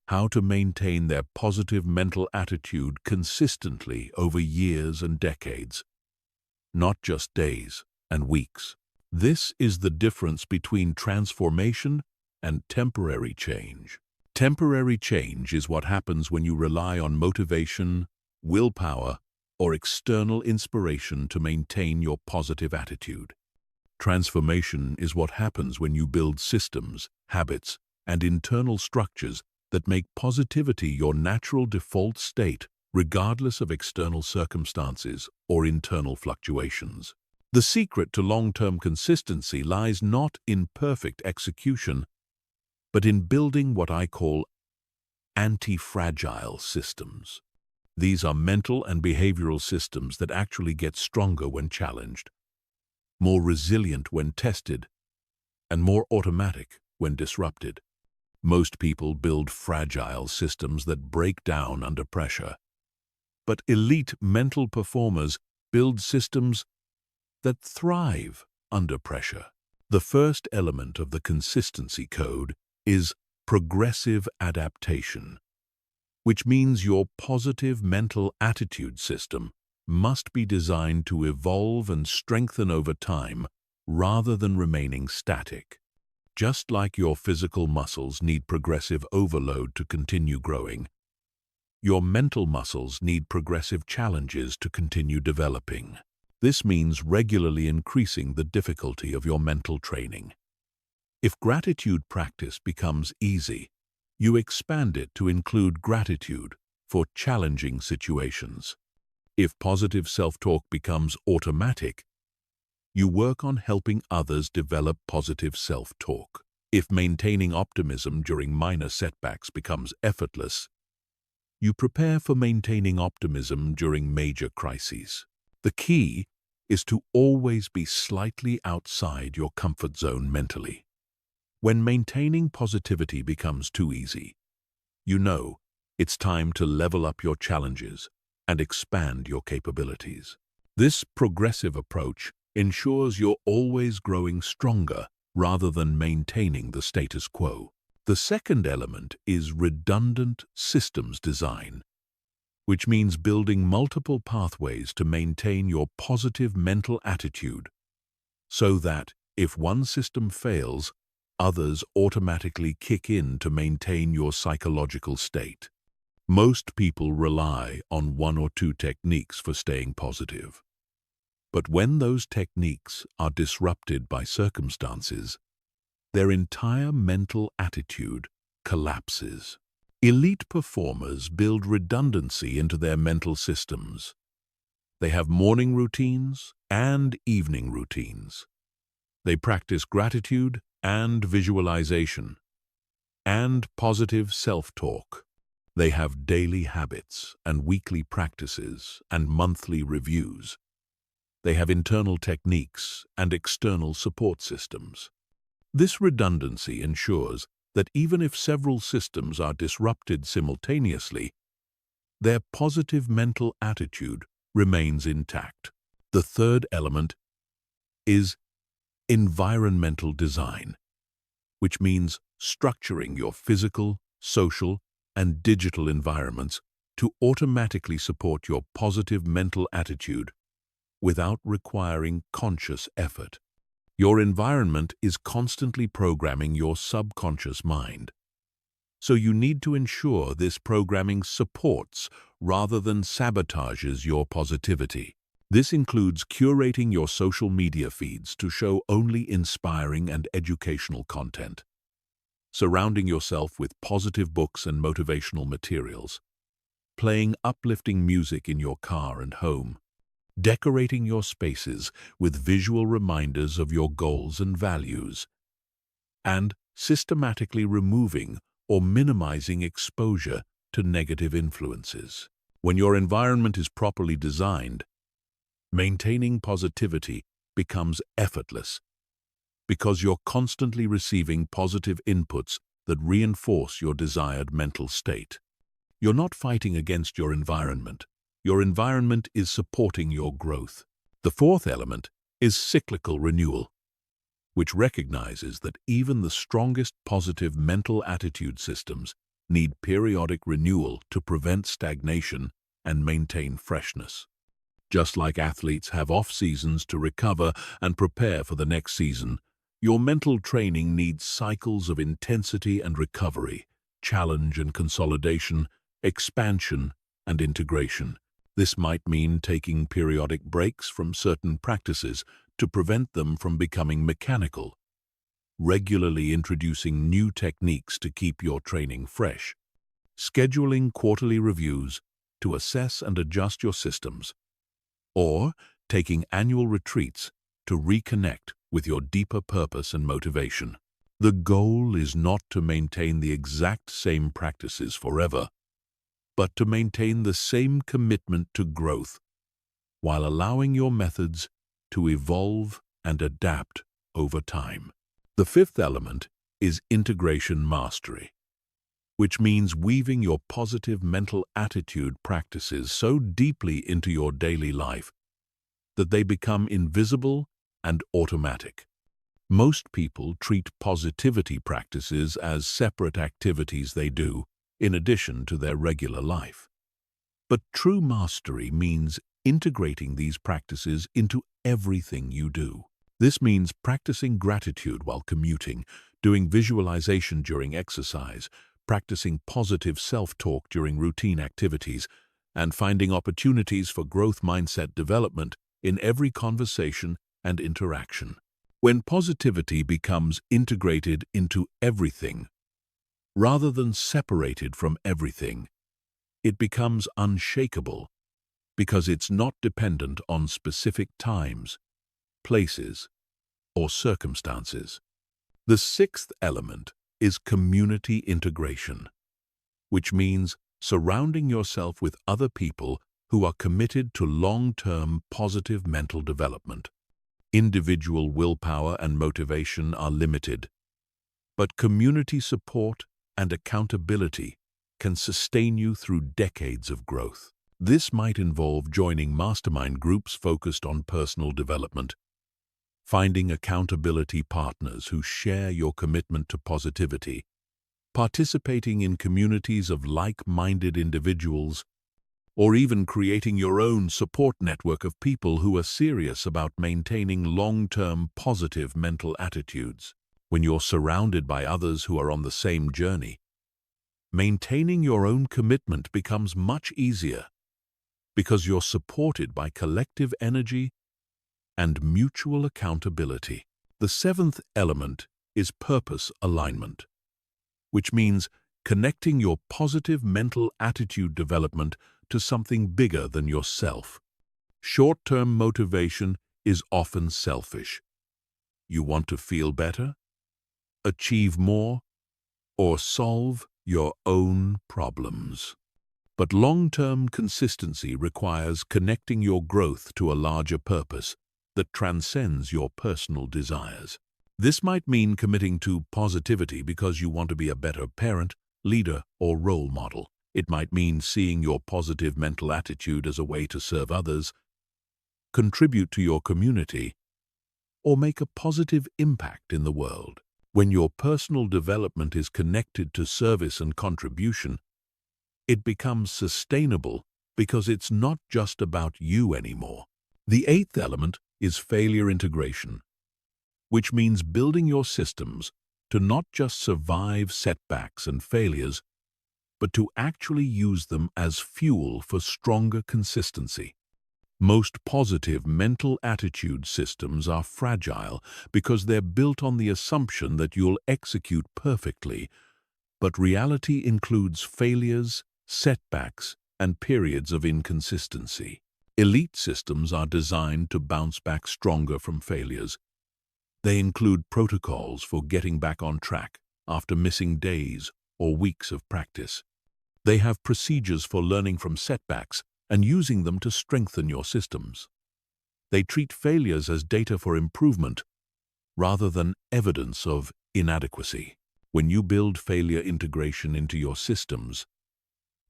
how to maintain their positive mental attitude consistently over years and decades, not just days and weeks. This is the difference between transformation and temporary change. Temporary change is what happens when you rely on motivation, willpower, or external inspiration to maintain your positive attitude. Transformation is what happens when you build systems, habits, and internal structures that make positivity your natural default state, regardless of external circumstances or internal fluctuations. The secret to long-term consistency lies not in perfect execution, but in building what I call anti-fragile systems. These are mental and behavioral systems that actually get stronger when challenged, more resilient when tested, and more automatic when disrupted. Most people build fragile systems that break down under pressure, but elite mental performers build systems that thrive under pressure. The first element of the consistency code is progressive adaptation, which means your positive mental attitude system must be designed to evolve and strengthen over time rather than remaining static. Just like your physical muscles need progressive overload to continue growing, your mental muscles need progressive challenges to continue developing. This means regularly increasing the difficulty of your mental training. If gratitude practice becomes easy, you expand it to include gratitude for challenging situations. If positive self-talk becomes automatic, you work on helping others develop positive self-talk. If maintaining optimism during minor setbacks becomes effortless, you prepare for maintaining optimism during major crises. The key is to always be slightly outside your comfort zone mentally. When maintaining positivity becomes too easy, you know it's time to level up your challenges and expand your capabilities. This progressive approach ensures you're always growing stronger rather than maintaining the status quo. The second element is redundant systems design, which means building multiple pathways to maintain your positive mental attitude so that if one system fails, others automatically kick in to maintain your psychological state. Most people rely on one or two techniques for staying positive. But when those techniques are disrupted by circumstances, their entire mental attitude collapses. Elite performers build redundancy into their mental systems. They have morning routines and evening routines. They practice gratitude and visualization and positive self-talk. They have daily habits and weekly practices and monthly reviews. They have internal techniques and external support systems. This redundancy ensures that even if several systems are disrupted simultaneously, their positive mental attitude remains intact. The third element is environmental design, which means structuring your physical, social, and digital environments to automatically support your positive mental attitude without requiring conscious effort. Your environment is constantly programming your subconscious mind, so you need to ensure this programming supports rather than sabotages your positivity. This includes curating your social media feeds to show only inspiring and educational content, surrounding yourself with positive books and motivational materials, playing uplifting music in your car and home, decorating your spaces with visual reminders of your goals and values, and systematically removing or minimizing exposure to negative influences. When your environment is properly designed, maintaining positivity becomes effortless because you're constantly receiving positive inputs that reinforce your desired mental state. You're not fighting against your environment. Your environment is supporting your growth. The fourth element is cyclical renewal, which recognizes that even the strongest positive mental attitude systems need periodic renewal to prevent stagnation and maintain freshness. Just like athletes have off-seasons to recover and prepare for the next season, your mental training needs cycles of intensity and recovery, challenge and consolidation, expansion and integration. This might mean taking periodic breaks from certain practices to prevent them from becoming mechanical, regularly introducing new techniques to keep your training fresh, scheduling quarterly reviews to assess and adjust your systems, or taking annual retreats to reconnect with your deeper purpose and motivation. The goal is not to maintain the exact same practices forever, but to maintain the same commitment to growth while allowing your methods to evolve and adapt over time. The fifth element is integration mastery, which means weaving your positive mental attitude practices so deeply into your daily life that they become invisible and automatic. Most people treat positivity practices as separate activities they do in addition to their regular life. But true mastery means integrating these practices into everything you do. This means practicing gratitude while commuting, doing visualization during exercise, practicing positive self-talk during routine activities, and finding opportunities for growth mindset development in every conversation and interaction. When positivity becomes integrated into everything, rather than separated from everything, it becomes unshakable because it's not dependent on specific times, places, or circumstances. The sixth element is community integration, which means surrounding yourself with other people who are committed to long-term positive mental development. Individual willpower and motivation are limited, but community support and accountability can sustain you through decades of growth. This might involve joining mastermind groups focused on personal development, finding accountability partners who share your commitment to positivity, participating in communities of like-minded individuals, or even creating your own support network of people who are serious about maintaining long-term positive mental attitudes. When you're surrounded by others who are on the same journey, maintaining your own commitment becomes much easier because you're supported by collective energy and mutual accountability. The seventh element is purpose alignment, which means connecting your positive mental attitude development to something bigger than yourself. Short-term motivation is often selfish. You want to feel better, achieve more, or solve your own problems. But long-term consistency requires connecting your growth to a larger purpose that transcends your personal desires. This might mean committing to positivity because you want to be a better parent, leader, or role model. It might mean seeing your positive mental attitude as a way to serve others, contribute to your community, or make a positive impact in the world. When your personal development is connected to service and contribution, it becomes sustainable because it's not just about you anymore. The eighth element is failure integration, which means building your systems to not just survive setbacks and failures, but to actually use them as fuel for stronger consistency. Most positive mental attitude systems are fragile because they're built on the assumption that you'll execute perfectly, but reality includes failures, setbacks, and periods of inconsistency. Elite systems are designed to bounce back stronger from failures. They include protocols for getting back on track after missing days or weeks of practice. They have procedures for learning from setbacks and using them to strengthen your systems. They treat failures as data for improvement rather than evidence of inadequacy. When you build failure integration into your systems,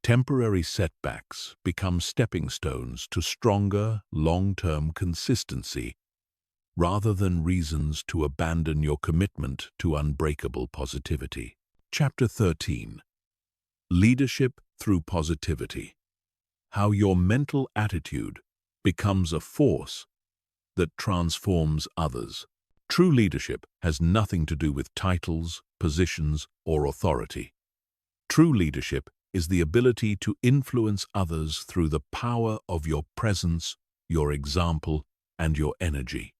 temporary setbacks become stepping stones to stronger, long-term consistency rather than reasons to abandon your commitment to unbreakable positivity. Chapter 13. Leadership through positivity. How your mental attitude becomes a force that transforms others. True leadership has nothing to do with titles, positions, or authority. True leadership is the ability to influence others through the power of your presence, your example, and your energy.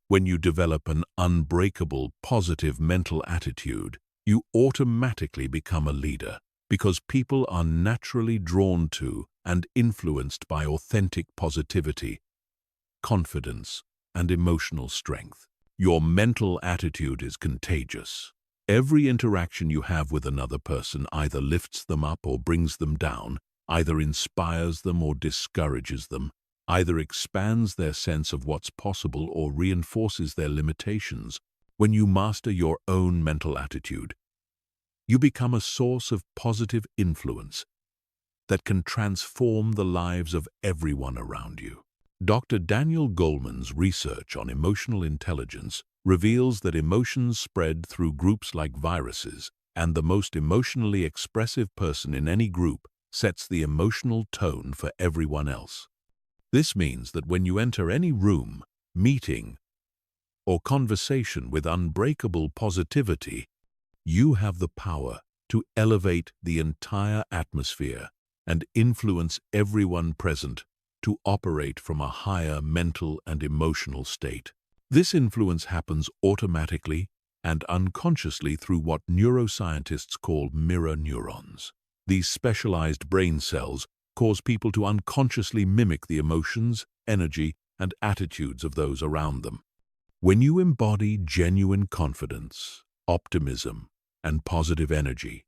When you develop an unbreakable, positive mental attitude, you automatically become a leader because people are naturally drawn to and influenced by authentic positivity, confidence, and emotional strength. Your mental attitude is contagious. Every interaction you have with another person either lifts them up or brings them down, either inspires them or discourages them, either expands their sense of what's possible or reinforces their limitations. When you master your own mental attitude, you become a source of positive influence that can transform the lives of everyone around you. Dr. Daniel Goleman's research on emotional intelligence reveals that emotions spread through groups like viruses, and the most emotionally expressive person in any group sets the emotional tone for everyone else. This means that when you enter any room, meeting, or conversation with unbreakable positivity, you have the power to elevate the entire atmosphere and influence everyone present to operate from a higher mental and emotional state. This influence happens automatically and unconsciously through what neuroscientists call mirror neurons. These specialized brain cells cause people to unconsciously mimic the emotions, energy, and attitudes of those around them. When you embody genuine confidence, optimism, and positive energy,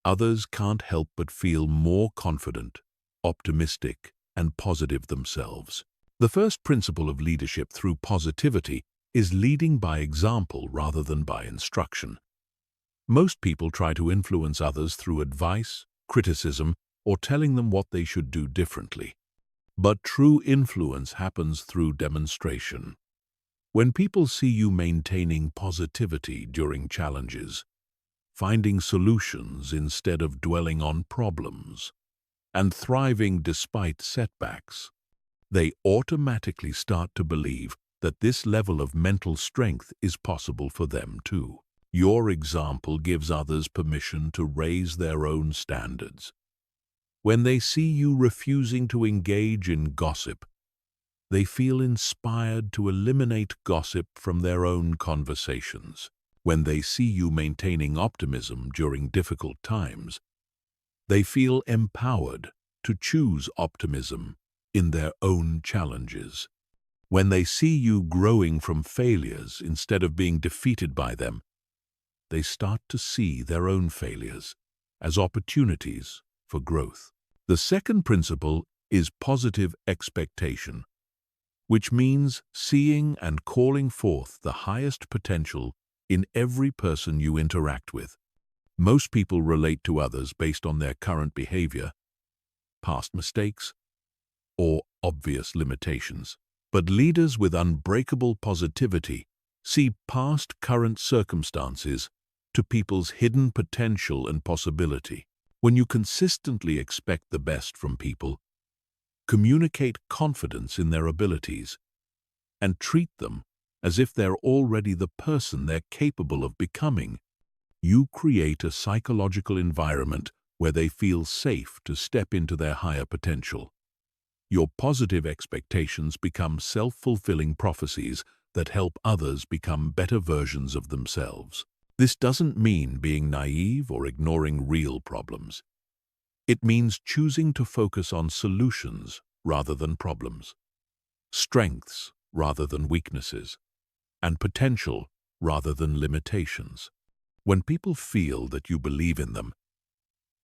others can't help but feel more confident, optimistic, and positive themselves. The first principle of leadership through positivity is leading by example rather than by instruction. Most people try to influence others through advice, criticism, or telling them what they should do differently. But true influence happens through demonstration. When people see you maintaining positivity during challenges, finding solutions instead of dwelling on problems, and thriving despite setbacks, they automatically start to believe that this level of mental strength is possible for them too. Your example gives others permission to raise their own standards. When they see you refusing to engage in gossip, they feel inspired to eliminate gossip from their own conversations. When they see you maintaining optimism during difficult times, they feel empowered to choose optimism in their own challenges. When they see you growing from failures instead of being defeated by them, they start to see their own failures as opportunities for growth. The second principle is positive expectation, which means seeing and calling forth the highest potential in every person you interact with. Most people relate to others based on their current behavior, past mistakes, or obvious limitations. But leaders with unbreakable positivity see past current circumstances to people's hidden potential and possibility. When you consistently expect the best from people, communicate confidence in their abilities, and treat them as if they're already the person they're capable of becoming, you create a psychological environment where they feel safe to step into their higher potential. Your positive expectations become self-fulfilling prophecies that help others become better versions of themselves. This doesn't mean being naive or ignoring real problems. It means choosing to focus on solutions rather than problems, strengths rather than weaknesses, and potential rather than limitations. When people feel that you believe in them,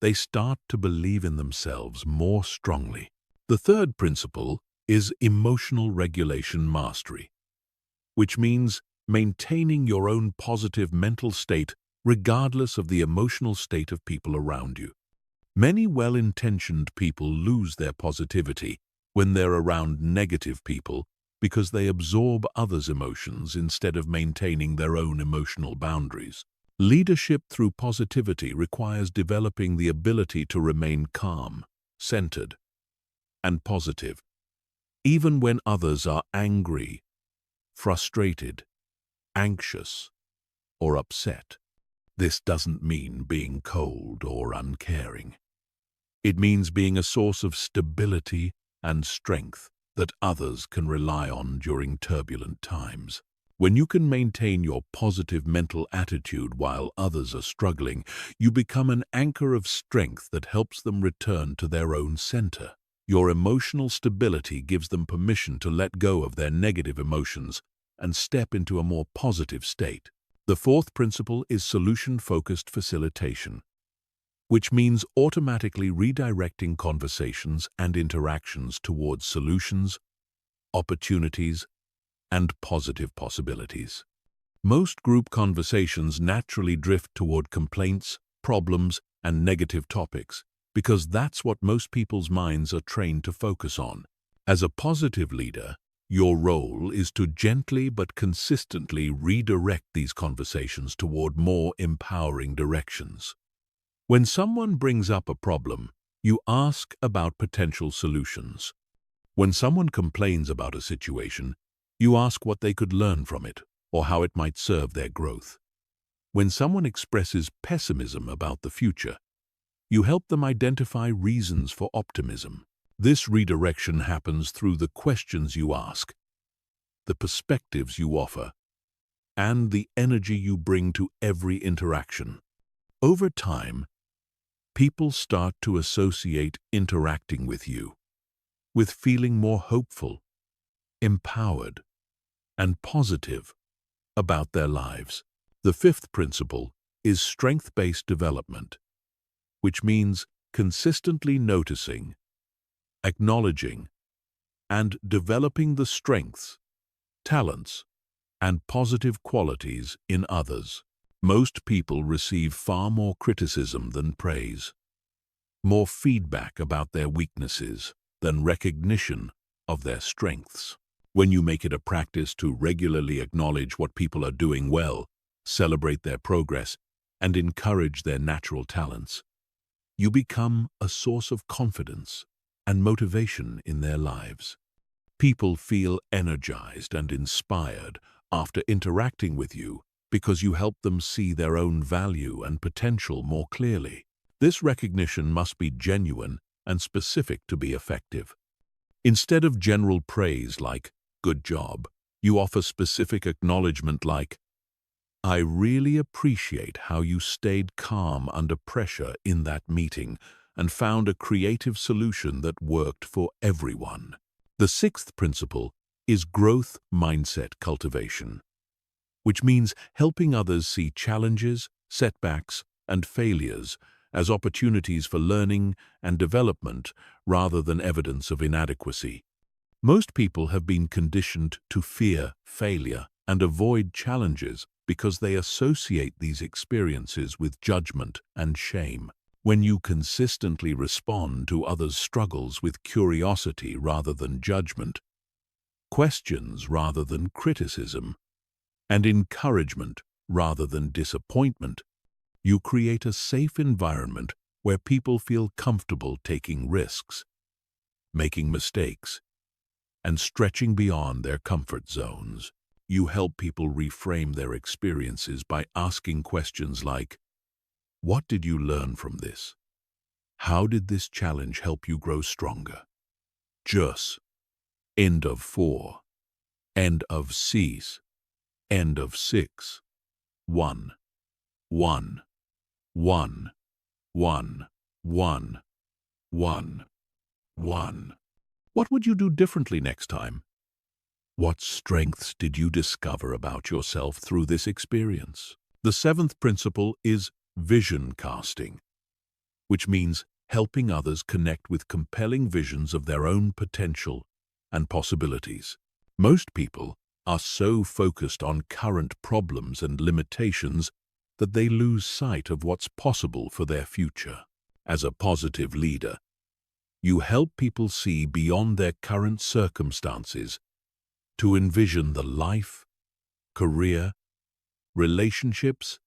they start to believe in themselves more strongly. The third principle is emotional regulation mastery, which means maintaining your own positive mental state regardless of the emotional state of people around you. Many well-intentioned people lose their positivity when they're around negative people because they absorb others' emotions instead of maintaining their own emotional boundaries. Leadership through positivity requires developing the ability to remain calm, centered, and positive, even when others are angry, frustrated, anxious, or upset. This doesn't mean being cold or uncaring. It means being a source of stability and strength that others can rely on during turbulent times. When you can maintain your positive mental attitude while others are struggling, you become an anchor of strength that helps them return to their own center. Your emotional stability gives them permission to let go of their negative emotions and step into a more positive state. The fourth principle is solution-focused facilitation, which means automatically redirecting conversations and interactions towards solutions, opportunities, and positive possibilities. Most group conversations naturally drift toward complaints, problems, and negative topics because that's what most people's minds are trained to focus on. As a positive leader, your role is to gently but consistently redirect these conversations toward more empowering directions. When someone brings up a problem, you ask about potential solutions. When someone complains about a situation, you ask what they could learn from it or how it might serve their growth. When someone expresses pessimism about the future, you help them identify reasons for optimism. This redirection happens through the questions you ask, the perspectives you offer, and the energy you bring to every interaction. Over time, people start to associate interacting with you with feeling more hopeful, empowered, and positive about their lives. The fifth principle is strength-based development, which means consistently noticing, acknowledging, and developing the strengths, talents, and positive qualities in others. Most people receive far more criticism than praise, more feedback about their weaknesses than recognition of their strengths. When you make it a practice to regularly acknowledge what people are doing well, celebrate their progress, and encourage their natural talents, you become a source of confidence and motivation in their lives. People feel energized and inspired after interacting with you because you help them see their own value and potential more clearly. This recognition must be genuine and specific to be effective. Instead of general praise like, "Good job," you offer specific acknowledgement like, "I really appreciate how you stayed calm under pressure in that meeting and found a creative solution that worked for everyone." The sixth principle is growth mindset cultivation, which means helping others see challenges, setbacks, and failures as opportunities for learning and development rather than evidence of inadequacy. Most people have been conditioned to fear failure and avoid challenges because they associate these experiences with judgment and shame. When you consistently respond to others' struggles with curiosity rather than judgment, questions rather than criticism, and encouragement rather than disappointment, you create a safe environment where people feel comfortable taking risks, making mistakes, and stretching beyond their comfort zones. You help people reframe their experiences by asking questions like, "What did you learn from this? How did this challenge help you grow stronger?" Just. End of 4. End of cease. End of 6. 1. 1. 1. 1. 1. 1. 1. What would you do differently next time? What strengths did you discover about yourself through this experience? The seventh principle is vision casting, which means helping others connect with compelling visions of their own potential and possibilities. Most people are so focused on current problems and limitations that they lose sight of what's possible for their future. As a positive leader, you help people see beyond their current circumstances to envision the life, career, relationships,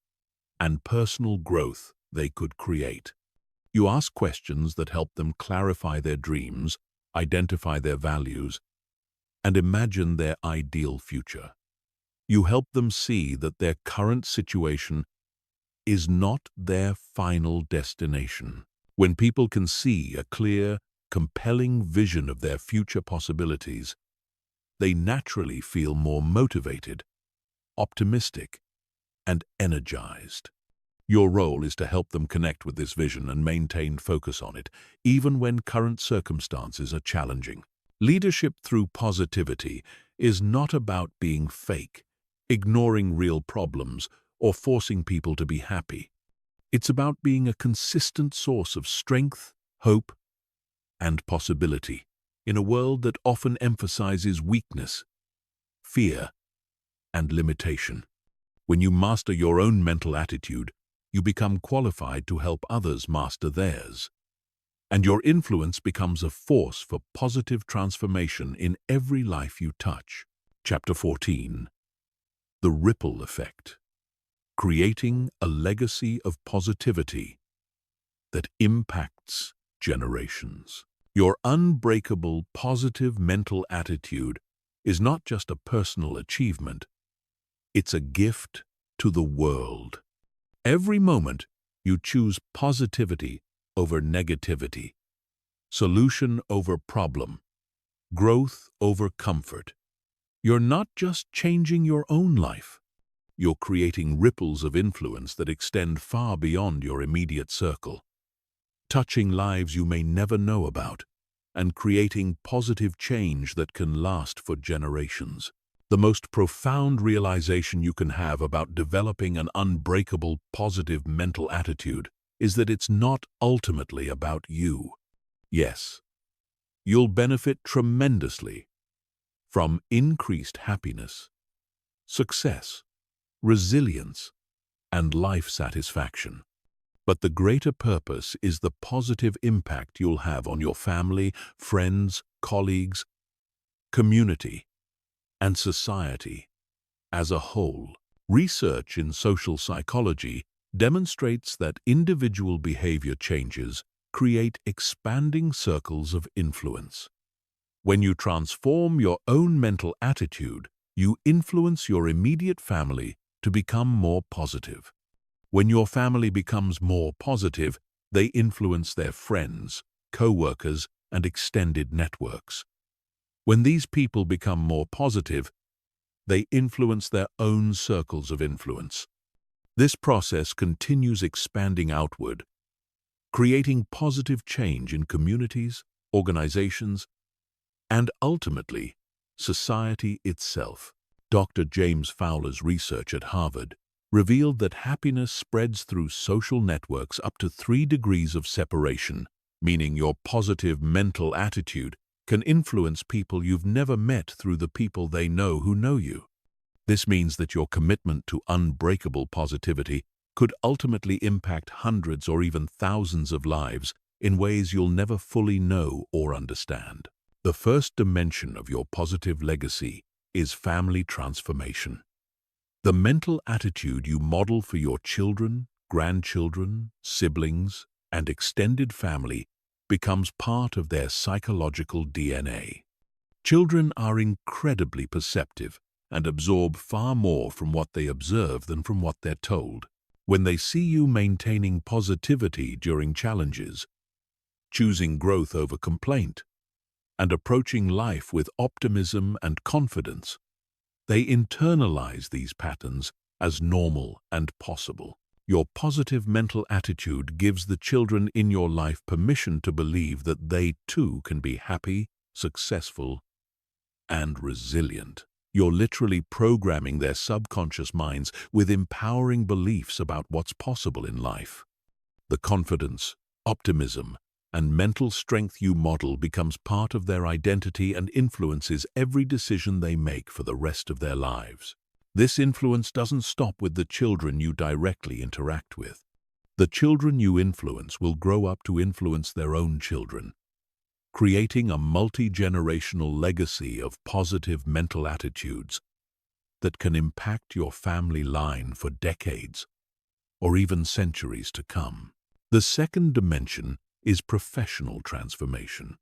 and personal growth they could create. You ask questions that help them clarify their dreams, identify their values, and imagine their ideal future. You help them see that their current situation is not their final destination. When people can see a clear, compelling vision of their future possibilities, they naturally feel more motivated, optimistic, and energized. Your role is to help them connect with this vision and maintain focus on it, even when current circumstances are challenging. Leadership through positivity is not about being fake, ignoring real problems, or forcing people to be happy. It's about being a consistent source of strength, hope, and possibility in a world that often emphasizes weakness, fear, and limitation. When you master your own mental attitude, you become qualified to help others master theirs. And your influence becomes a force for positive transformation in every life you touch. Chapter 14. The Ripple Effect. Creating a legacy of positivity that impacts generations. Your unbreakable positive mental attitude is not just a personal achievement, it's a gift to the world. Every moment you choose positivity over negativity, solution over problem, growth over comfort. You're not just changing your own life, you're creating ripples of influence that extend far beyond your immediate circle, touching lives you may never know about, and creating positive change that can last for generations. The most profound realization you can have about developing an unbreakable positive mental attitude is that it's not ultimately about you. Yes, you'll benefit tremendously from increased happiness, success, resilience, and life satisfaction. But the greater purpose is the positive impact you'll have on your family, friends, colleagues, community, and society as a whole. Research in social psychology demonstrates that individual behavior changes create expanding circles of influence. When you transform your own mental attitude, you influence your immediate family, to become more positive. When your family becomes more positive, they influence their friends, co-workers, and extended networks. When these people become more positive, they influence their own circles of influence. This process continues expanding outward, creating positive change in communities, organizations, and ultimately, society itself. Dr. James Fowler's research at Harvard revealed that happiness spreads through social networks up to 3 degrees of separation, meaning your positive mental attitude can influence people you've never met through the people they know who know you. This means that your commitment to unbreakable positivity could ultimately impact hundreds or even thousands of lives in ways you'll never fully know or understand. The first dimension of your positive legacy is family transformation. The mental attitude you model for your children, grandchildren, siblings, and extended family becomes part of their psychological DNA. Children are incredibly perceptive and absorb far more from what they observe than from what they're told. When they see you maintaining positivity during challenges, choosing growth over complaint, and approaching life with optimism and confidence, they internalize these patterns as normal and possible. Your positive mental attitude gives the children in your life permission to believe that they too can be happy, successful, and resilient. You're literally programming their subconscious minds with empowering beliefs about what's possible in life. The confidence, optimism, and mental strength you model becomes part of their identity and influences every decision they make for the rest of their lives. This influence doesn't stop with the children you directly interact with. The children you influence will grow up to influence their own children, creating a multi-generational legacy of positive mental attitudes that can impact your family line for decades or even centuries to come. The second dimension is professional transformation.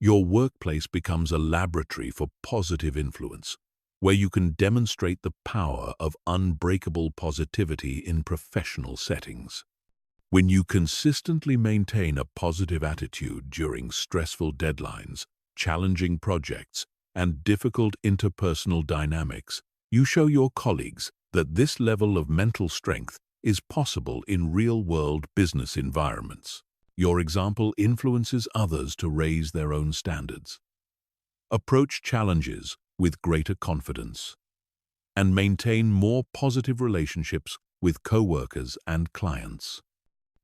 Your workplace becomes a laboratory for positive influence, where you can demonstrate the power of unbreakable positivity in professional settings. When you consistently maintain a positive attitude during stressful deadlines, challenging projects, and difficult interpersonal dynamics, you show your colleagues that this level of mental strength is possible in real-world business environments. Your example influences others to raise their own standards, approach challenges with greater confidence, and maintain more positive relationships with co-workers and clients.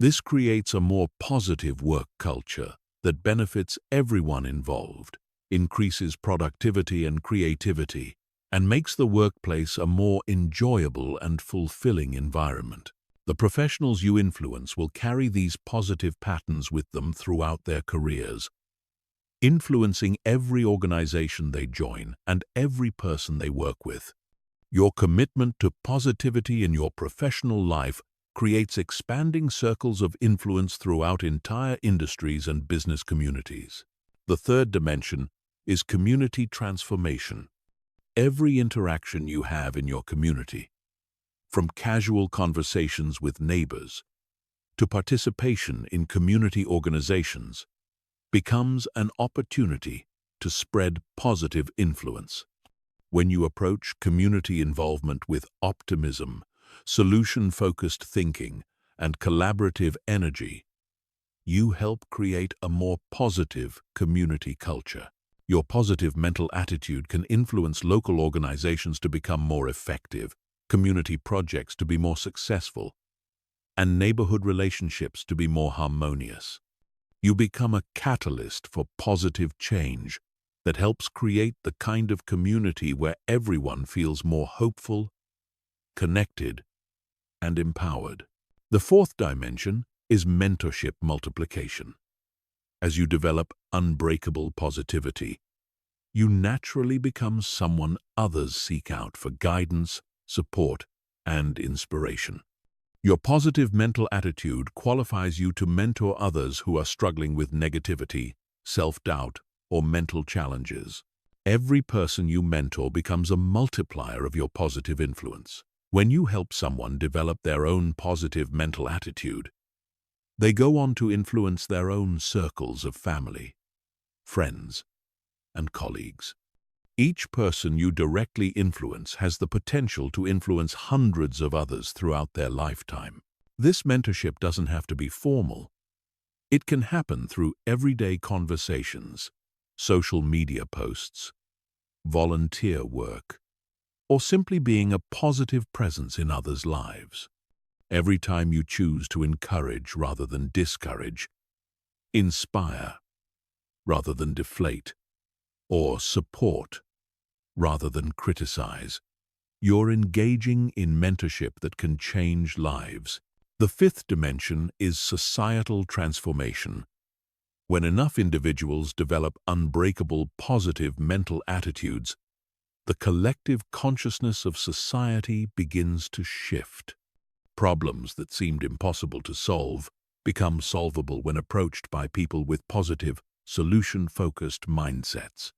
This creates a more positive work culture that benefits everyone involved, increases productivity and creativity, and makes the workplace a more enjoyable and fulfilling environment. The professionals you influence will carry these positive patterns with them throughout their careers, influencing every organization they join and every person they work with. Your commitment to positivity in your professional life creates expanding circles of influence throughout entire industries and business communities. The third dimension is community transformation. Every interaction you have in your community, from casual conversations with neighbors to participation in community organizations, becomes an opportunity to spread positive influence. When you approach community involvement with optimism, solution-focused thinking, and collaborative energy, you help create a more positive community culture. Your positive mental attitude can influence local organizations to become more effective, community projects to be more successful, and neighborhood relationships to be more harmonious. You become a catalyst for positive change that helps create the kind of community where everyone feels more hopeful, connected, and empowered. The fourth dimension is mentorship multiplication. As you develop unbreakable positivity, you naturally become someone others seek out for guidance, support, and inspiration. Your positive mental attitude qualifies you to mentor others who are struggling with negativity, self-doubt, or mental challenges. Every person you mentor becomes a multiplier of your positive influence. When you help someone develop their own positive mental attitude, they go on to influence their own circles of family, friends, and colleagues. Each person you directly influence has the potential to influence hundreds of others throughout their lifetime. This mentorship doesn't have to be formal. It can happen through everyday conversations, social media posts, volunteer work, or simply being a positive presence in others' lives. Every time you choose to encourage rather than discourage, inspire rather than deflate, or support rather than criticize, you're engaging in mentorship that can change lives. The fifth dimension is societal transformation. When enough individuals develop unbreakable positive mental attitudes, the collective consciousness of society begins to shift. Problems that seemed impossible to solve become solvable when approached by people with positive, solution-focused mindsets.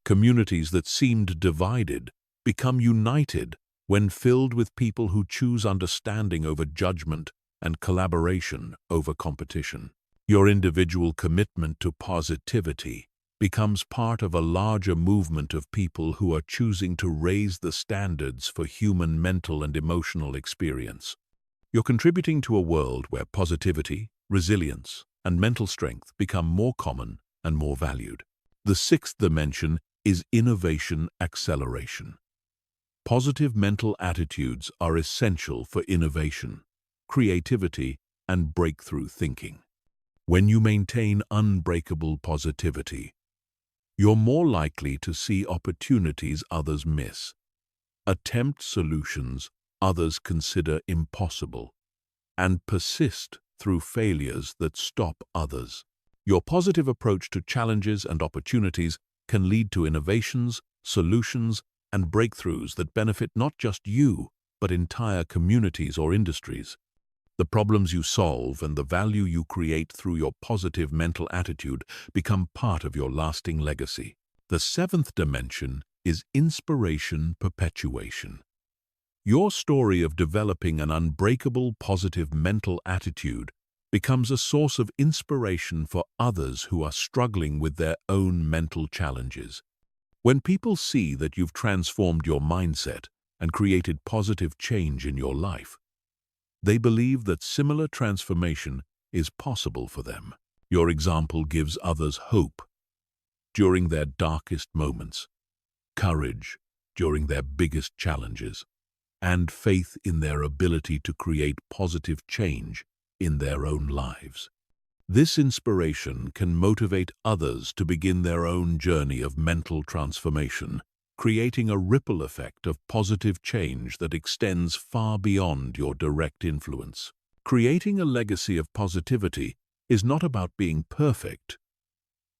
Communities that seemed divided become united when filled with people who choose understanding over judgment and collaboration over competition. Your individual commitment to positivity becomes part of a larger movement of people who are choosing to raise the standards for human mental and emotional experience. You're contributing to a world where positivity, resilience, and mental strength become more common and more valued. The sixth dimension is innovation acceleration. Positive mental attitudes are essential for innovation, creativity, and breakthrough thinking. When you maintain unbreakable positivity, you're more likely to see opportunities others miss, attempt solutions others consider impossible, and persist through failures that stop others. Your positive approach to challenges and opportunities can lead to innovations, solutions, and breakthroughs that benefit not just you, but entire communities or industries. The problems you solve and the value you create through your positive mental attitude become part of your lasting legacy. The seventh dimension is inspiration perpetuation. Your story of developing an unbreakable positive mental attitude becomes a source of inspiration for others who are struggling with their own mental challenges. When people see that you've transformed your mindset and created positive change in your life, they believe that similar transformation is possible for them. Your example gives others hope during their darkest moments, courage during their biggest challenges, and faith in their ability to create positive change in their own lives. This inspiration can motivate others to begin their own journey of mental transformation, creating a ripple effect of positive change that extends far beyond your direct influence. Creating a legacy of positivity is not about being perfect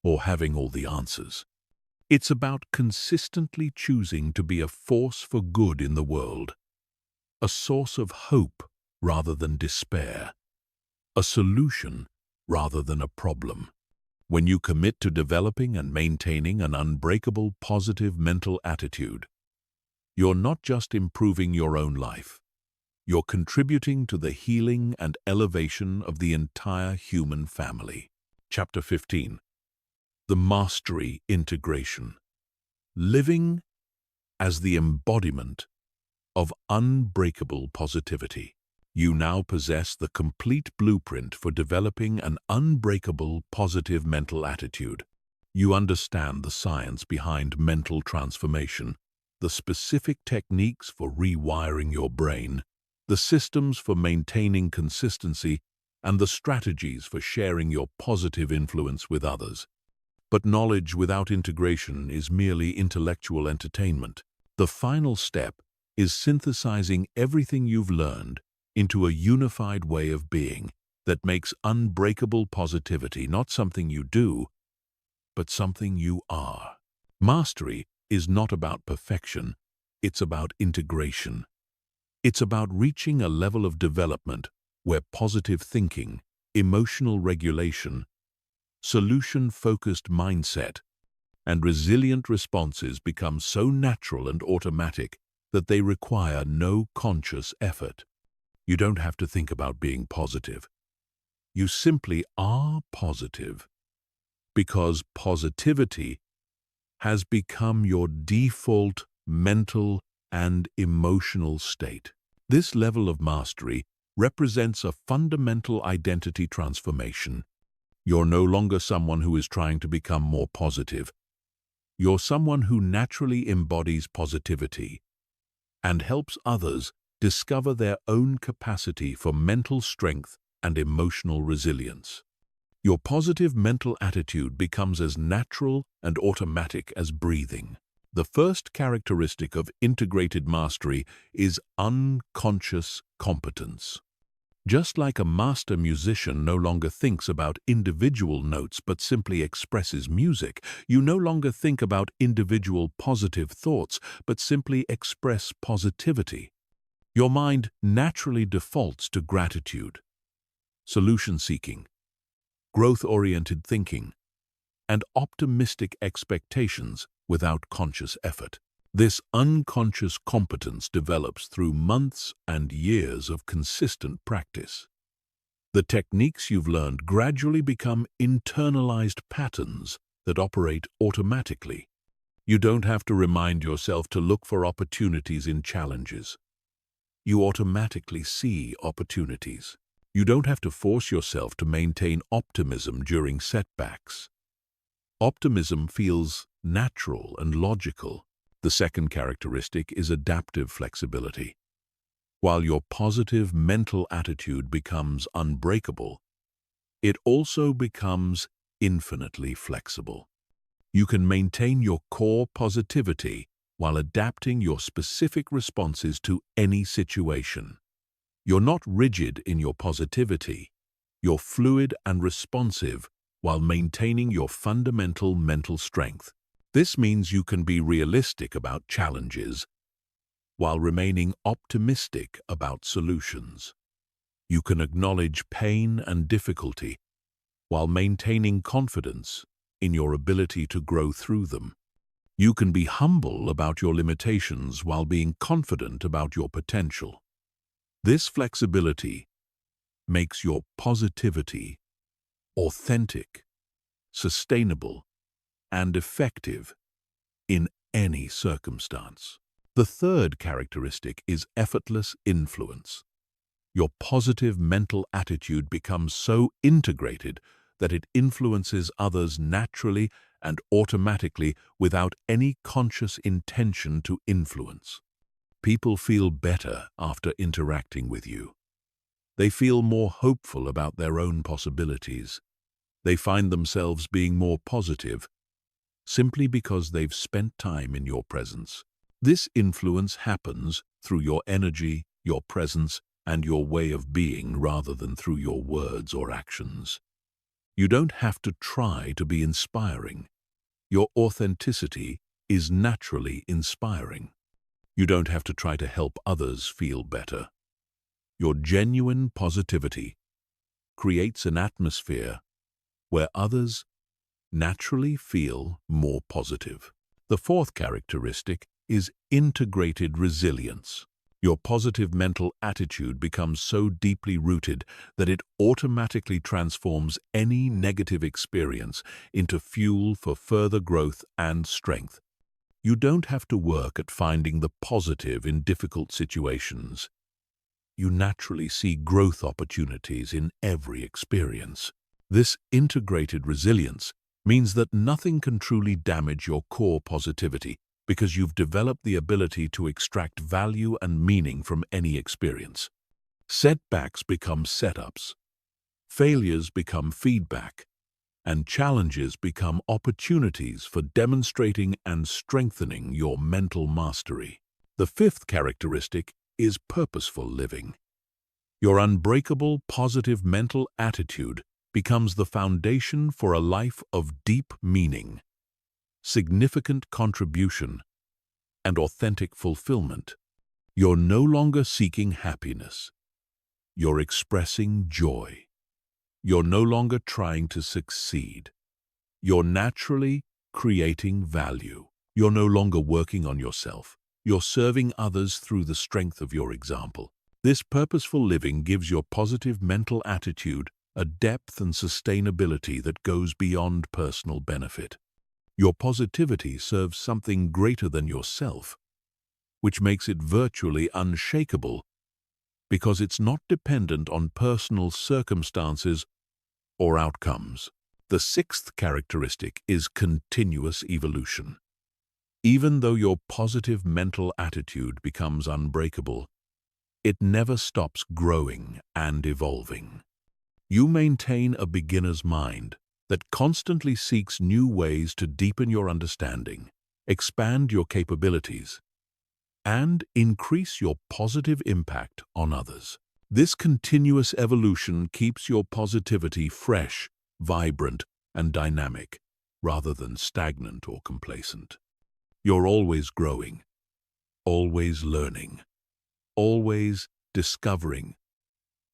or having all the answers. It's about consistently choosing to be a force for good in the world, a source of hope rather than despair, a solution rather than a problem. When you commit to developing and maintaining an unbreakable positive mental attitude, you're not just improving your own life, you're contributing to the healing and elevation of the entire human family. Chapter 15. The Mastery Integration. Living as the embodiment of unbreakable positivity. You now possess the complete blueprint for developing an unbreakable positive mental attitude. You understand the science behind mental transformation, the specific techniques for rewiring your brain, the systems for maintaining consistency, and the strategies for sharing your positive influence with others. But knowledge without integration is merely intellectual entertainment. The final step is synthesizing everything you've learned into a unified way of being that makes unbreakable positivity not something you do, but something you are. Mastery is not about perfection, it's about integration. It's about reaching a level of development where positive thinking, emotional regulation, solution-focused mindset, and resilient responses become so natural and automatic that they require no conscious effort. You don't have to think about being positive. You simply are positive because positivity has become your default mental and emotional state. This level of mastery represents a fundamental identity transformation. You're no longer someone who is trying to become more positive. You're someone who naturally embodies positivity and helps others discover their own capacity for mental strength and emotional resilience. Your positive mental attitude becomes as natural and automatic as breathing. The first characteristic of integrated mastery is unconscious competence. Just like a master musician no longer thinks about individual notes but simply expresses music, you no longer think about individual positive thoughts but simply express positivity. Your mind naturally defaults to gratitude, solution-seeking, growth-oriented thinking, and optimistic expectations without conscious effort. This unconscious competence develops through months and years of consistent practice. The techniques you've learned gradually become internalized patterns that operate automatically. You don't have to remind yourself to look for opportunities in challenges. You automatically see opportunities. You don't have to force yourself to maintain optimism during setbacks. Optimism feels natural and logical. The second characteristic is adaptive flexibility. While your positive mental attitude becomes unbreakable, it also becomes infinitely flexible. You can maintain your core positivity while adapting your specific responses to any situation. You're not rigid in your positivity. You're fluid and responsive while maintaining your fundamental mental strength. This means you can be realistic about challenges while remaining optimistic about solutions. You can acknowledge pain and difficulty while maintaining confidence in your ability to grow through them. You can be humble about your limitations while being confident about your potential. This flexibility makes your positivity authentic, sustainable, and effective in any circumstance. The third characteristic is effortless influence. Your positive mental attitude becomes so integrated that it influences others naturally and automatically without any conscious intention to influence. People feel better after interacting with you. They feel more hopeful about their own possibilities. They find themselves being more positive simply because they've spent time in your presence. This influence happens through your energy, your presence, and your way of being rather than through your words or actions. You don't have to try to be inspiring. Your authenticity is naturally inspiring. You don't have to try to help others feel better. Your genuine positivity creates an atmosphere where others naturally feel more positive. The fourth characteristic is integrated resilience. Your positive mental attitude becomes so deeply rooted that it automatically transforms any negative experience into fuel for further growth and strength. You don't have to work at finding the positive in difficult situations. You naturally see growth opportunities in every experience. This integrated resilience means that nothing can truly damage your core positivity because you've developed the ability to extract value and meaning from any experience. Setbacks become setups, failures become feedback, and challenges become opportunities for demonstrating and strengthening your mental mastery. The fifth characteristic is purposeful living. Your unbreakable positive mental attitude becomes the foundation for a life of deep meaning, significant contribution, and authentic fulfillment. You're no longer seeking happiness. You're expressing joy. You're no longer trying to succeed. You're naturally creating value. You're no longer working on yourself. You're serving others through the strength of your example. This purposeful living gives your positive mental attitude a depth and sustainability that goes beyond personal benefit. Your positivity serves something greater than yourself, which makes it virtually unshakable because it's not dependent on personal circumstances or outcomes. The sixth characteristic is continuous evolution. Even though your positive mental attitude becomes unbreakable, it never stops growing and evolving. You maintain a beginner's mind that constantly seeks new ways to deepen your understanding, expand your capabilities, and increase your positive impact on others. This continuous evolution keeps your positivity fresh, vibrant, and dynamic, rather than stagnant or complacent. You're always growing, always learning, always discovering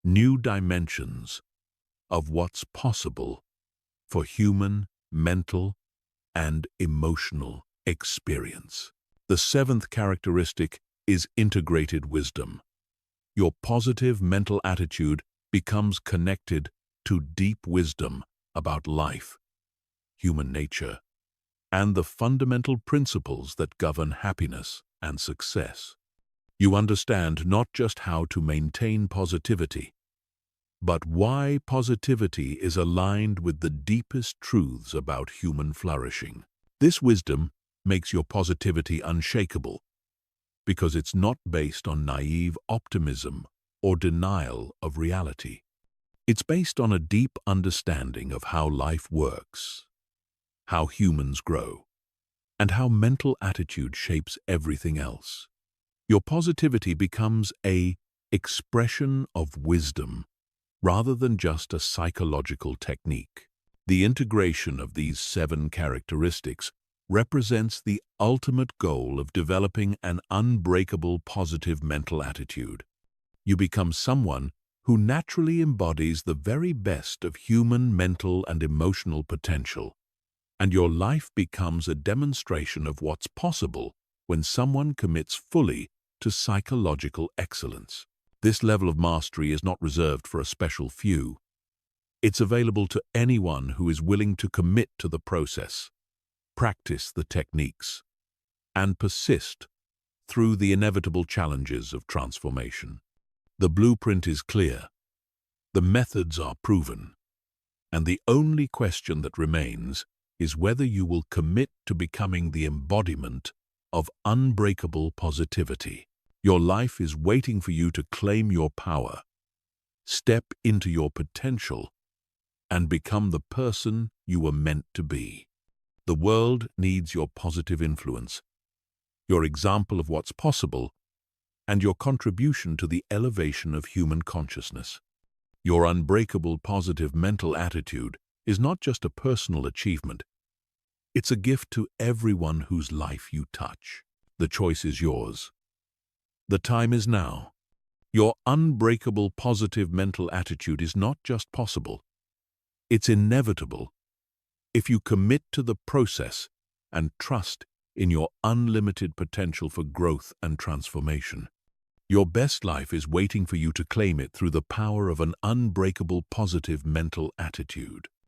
new dimensions of what's possible for human, mental, and emotional experience. The seventh characteristic is integrated wisdom. Your positive mental attitude becomes connected to deep wisdom about life, human nature, and the fundamental principles that govern happiness and success. You understand not just how to maintain positivity, but why positivity is aligned with the deepest truths about human flourishing. This wisdom makes your positivity unshakable because it's not based on naive optimism or denial of reality. It's based on a deep understanding of how life works, how humans grow, and how mental attitude shapes everything else. Your positivity becomes an expression of wisdom rather than just a psychological technique. The integration of these 7 characteristics represents the ultimate goal of developing an unbreakable positive mental attitude. You become someone who naturally embodies the very best of human mental and emotional potential, and your life becomes a demonstration of what's possible when someone commits fully to psychological excellence. This level of mastery is not reserved for a special few. It's available to anyone who is willing to commit to the process, practice the techniques, and persist through the inevitable challenges of transformation. The blueprint is clear, the methods are proven, and the only question that remains is whether you will commit to becoming the embodiment of unbreakable positivity. Your life is waiting for you to claim your power, step into your potential, and become the person you were meant to be. The world needs your positive influence, your example of what's possible, and your contribution to the elevation of human consciousness. Your unbreakable positive mental attitude is not just a personal achievement, it's a gift to everyone whose life you touch. The choice is yours. The time is now. Your unbreakable positive mental attitude is not just possible, it's inevitable if you commit to the process and trust in your unlimited potential for growth and transformation. Your best life is waiting for you to claim it through the power of an unbreakable positive mental attitude.